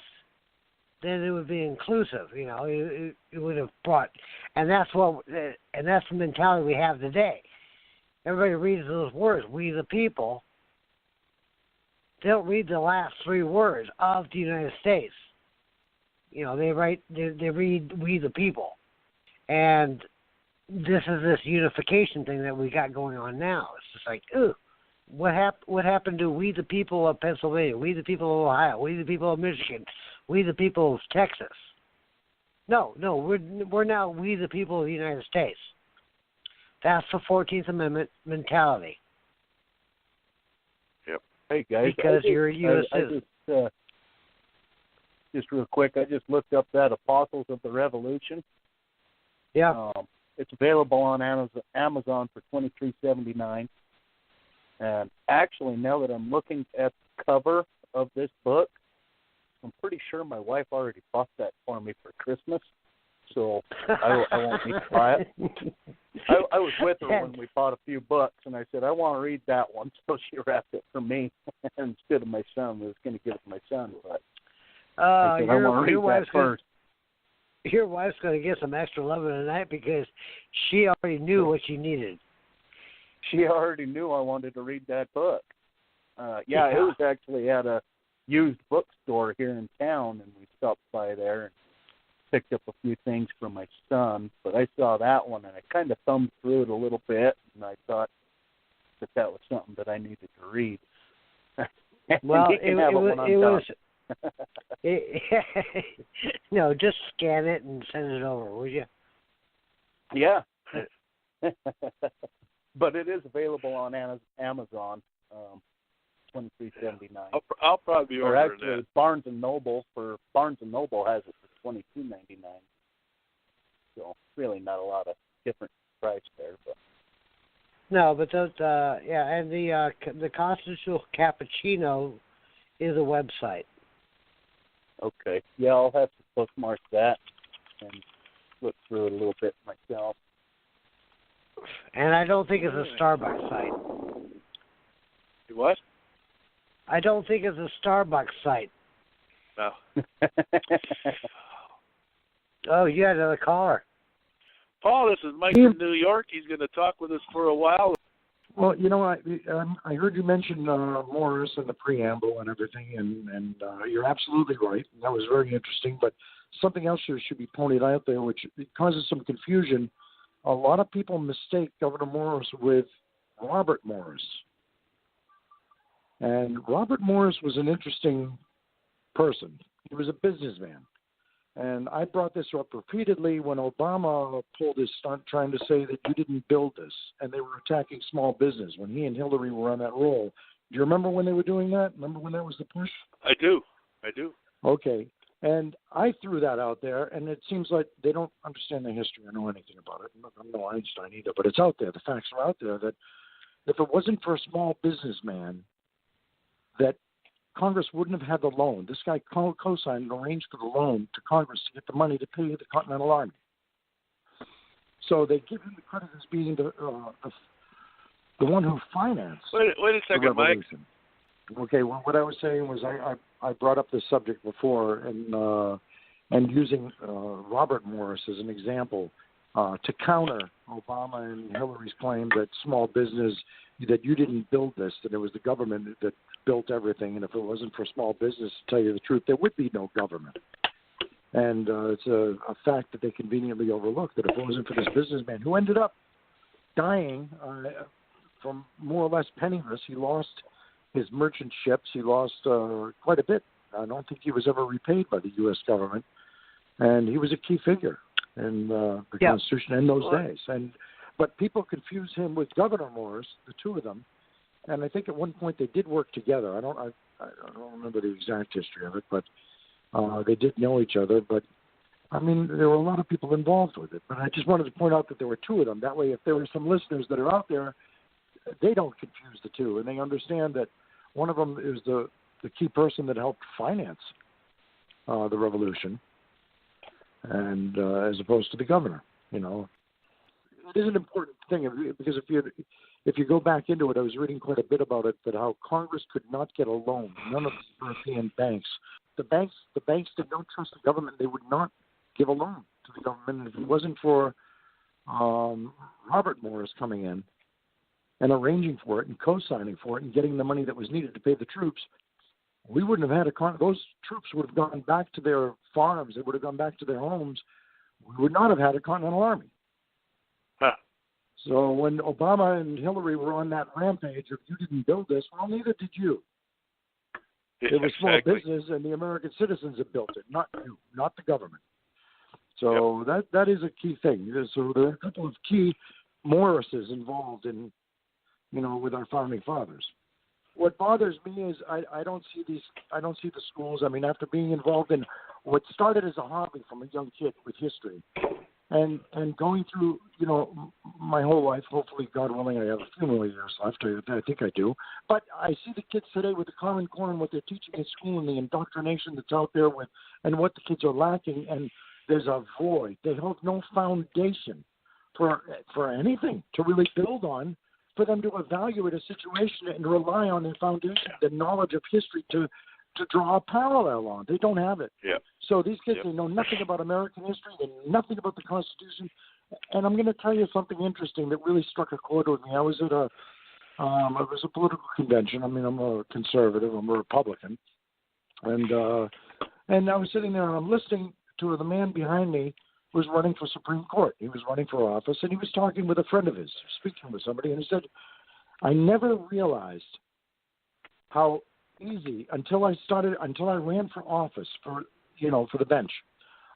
[SPEAKER 3] then it would be inclusive. You know, it would have brought, and that's the mentality we have today. Everybody reads those words, "we the people." They don't read the last three words, "of the United States." You know, they read "we the people," and this is this unification thing that we got going on now. It's just like, ooh, what happened to "we the people of Pennsylvania," "we the people of Ohio," "we the people of Michigan," "we the people of Texas"? No, we're now "we the people of the United States." That's the 14th Amendment mentality.
[SPEAKER 7] Yep. Hey guys,
[SPEAKER 3] because you're a U.S. citizen.
[SPEAKER 7] Just real quick, I just looked up that Apostles of the Revolution.
[SPEAKER 3] Yeah.
[SPEAKER 7] It's available on Amazon for $23.79. And actually, now that I'm looking at the cover of this book, I'm pretty sure my wife already bought that for me for Christmas, so I won't need to buy it. I was with her when we bought a few books, and I said, I want to read that one, so she wrapped it for me instead of my son. I was going to give it to my son, but I said, I want to read that first.
[SPEAKER 3] Your wife's going to get some extra loving tonight because she already knew what she needed.
[SPEAKER 7] She already knew I wanted to read that book. It was actually at a used bookstore here in town, and we stopped by there and picked up a few things for my son. But I saw that one, and I kind of thumbed through it a little bit, and I thought that was something that I needed to read.
[SPEAKER 3] Well, it was. No, just scan it and send it over, would you?
[SPEAKER 7] Yeah. But it is available on Amazon, $23.79.
[SPEAKER 5] I'll probably be ordering
[SPEAKER 7] actually,
[SPEAKER 5] that.
[SPEAKER 7] Barnes and Noble has it for $22.99. So really not a lot of different price there, but.
[SPEAKER 3] No, but those, and the Constitutional Cappuccino is a website.
[SPEAKER 7] Okay. Yeah, I'll have to bookmark that and look through it a little bit myself.
[SPEAKER 3] And I don't think it's a Starbucks site.
[SPEAKER 5] What?
[SPEAKER 3] I don't think it's a Starbucks site.
[SPEAKER 5] No.
[SPEAKER 3] Oh, you had another caller.
[SPEAKER 5] Paul, this is Mike from New York. He's going to talk with us for a while.
[SPEAKER 8] Well, you know, I heard you mention Morris and the preamble and everything, and you're absolutely right. That was very interesting. But something else should be pointed out there, which causes some confusion. A lot of people mistake Governor Morris with Robert Morris. And Robert Morris was an interesting person. He was a businessman. And I brought this up repeatedly when Obama pulled his stunt trying to say that you didn't build this, and they were attacking small business when he and Hillary were on that roll. Do you remember when they were doing that? Remember when that was the push?
[SPEAKER 5] I do.
[SPEAKER 8] Okay. And I threw that out there, and it seems like they don't understand the history or know anything about it. I'm no Einstein either, but it's out there. The facts are out there that if it wasn't for a small businessman, that Congress wouldn't have had the loan. This guy co-signed and arranged for the loan to Congress to get the money to pay the Continental Army. So they give him the credit as being the one who financed
[SPEAKER 5] Wait a second,
[SPEAKER 8] the revolution.
[SPEAKER 5] Mike.
[SPEAKER 8] Okay, well, what I was saying was I brought up this subject before, and using Robert Morris as an example to counter Obama and Hillary's claim that small business, that you didn't build this, that it was the government that built everything, and if it wasn't for small business, to tell you the truth, there would be no government. And it's a fact that they conveniently overlook, that if it wasn't for this businessman who ended up dying from more or less penniless, he lost his merchant ships, he lost quite a bit. I don't think he was ever repaid by the U.S. government, and he was a key figure in the Constitution in those days. But people confuse him with Governor Morris, the two of them, and I think at one point they did work together. I don't remember the exact history of it, but they did know each other. But I mean, there were a lot of people involved with it. But I just wanted to point out that there were two of them. That way, if there were some listeners that are out there, they don't confuse the two, and they understand that one of them is the key person that helped finance the revolution, and as opposed to the governor. It is an important thing because if you go back into it, I was reading quite a bit about it, that how Congress could not get a loan. None of the European banks, the banks that don't trust the government, they would not give a loan to the government. And if it wasn't for Robert Morris coming in and arranging for it and co-signing for it and getting the money that was needed to pay the troops, we wouldn't have had those troops would have gone back to their farms. They would have gone back to their homes. We would not have had a Continental Army.
[SPEAKER 5] Huh.
[SPEAKER 8] So when Obama and Hillary were on that rampage of you didn't build this, well, neither did you. It was small business, and the American citizens that built it, not you, not the government. So that is a key thing. So there are a couple of key Morrises involved in, with our founding fathers. What bothers me is I don't see the schools. I mean, after being involved in what started as a hobby from a young kid with history, and going through, my whole life, hopefully, God willing, I have a few more years left. I think I do. But I see the kids today with the Common Core and what they're teaching in school and the indoctrination that's out there and what the kids are lacking. And there's a void. They have no foundation for anything to really build on, for them to evaluate a situation and rely on their foundation, the knowledge of history to draw a parallel on. They don't have it.
[SPEAKER 5] Yeah.
[SPEAKER 8] So these kids, they know nothing about American history. They know nothing about the Constitution. And I'm going to tell you something interesting that really struck a chord with me. I was at it was a political convention. I mean, I'm a conservative. I'm a Republican. And I was sitting there and I'm listening to the man behind me was running for Supreme Court. He was running for office, and he was talking with a friend of his, speaking with somebody, and he said, I never realized how easy, until I ran for office for the bench,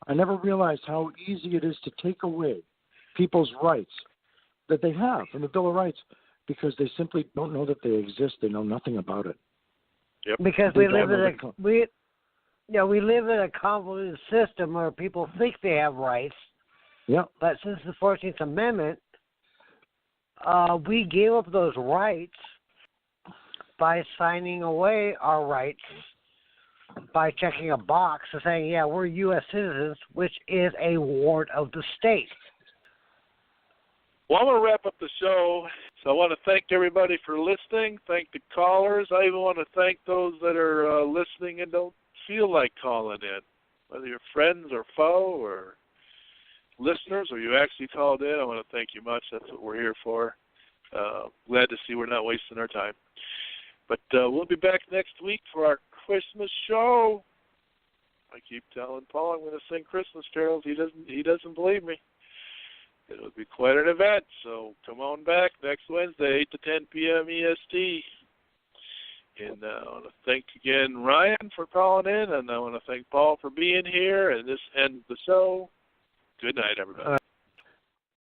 [SPEAKER 8] I never realized how easy it is to take away people's rights that they have from the Bill of Rights, because they simply don't know that they exist. They know nothing about it.
[SPEAKER 5] Yep.
[SPEAKER 3] Because we live in a convoluted system where people think they have rights.
[SPEAKER 8] Yeah.
[SPEAKER 3] But since the 14th Amendment, we gave up those rights by signing away our rights by checking a box and saying, yeah, we're U.S. citizens, which is a ward of the state.
[SPEAKER 5] Well, I'm going to wrap up the show. So I want to thank everybody for listening, thank the callers. I even want to thank those that are listening and don't feel like calling in, whether you're friends or foe or listeners or you actually called in. I want to thank you much. That's what we're here for. Glad to see we're not wasting our time. But we'll be back next week for our Christmas show. I keep telling Paul I'm going to sing Christmas carols. He doesn't believe me. It'll be quite an event. So come on back next Wednesday, 8 to 10 p.m. EST. And I want to thank again Ryan for calling in, and I want to thank Paul for being here. And this ends the show. Good night, everybody.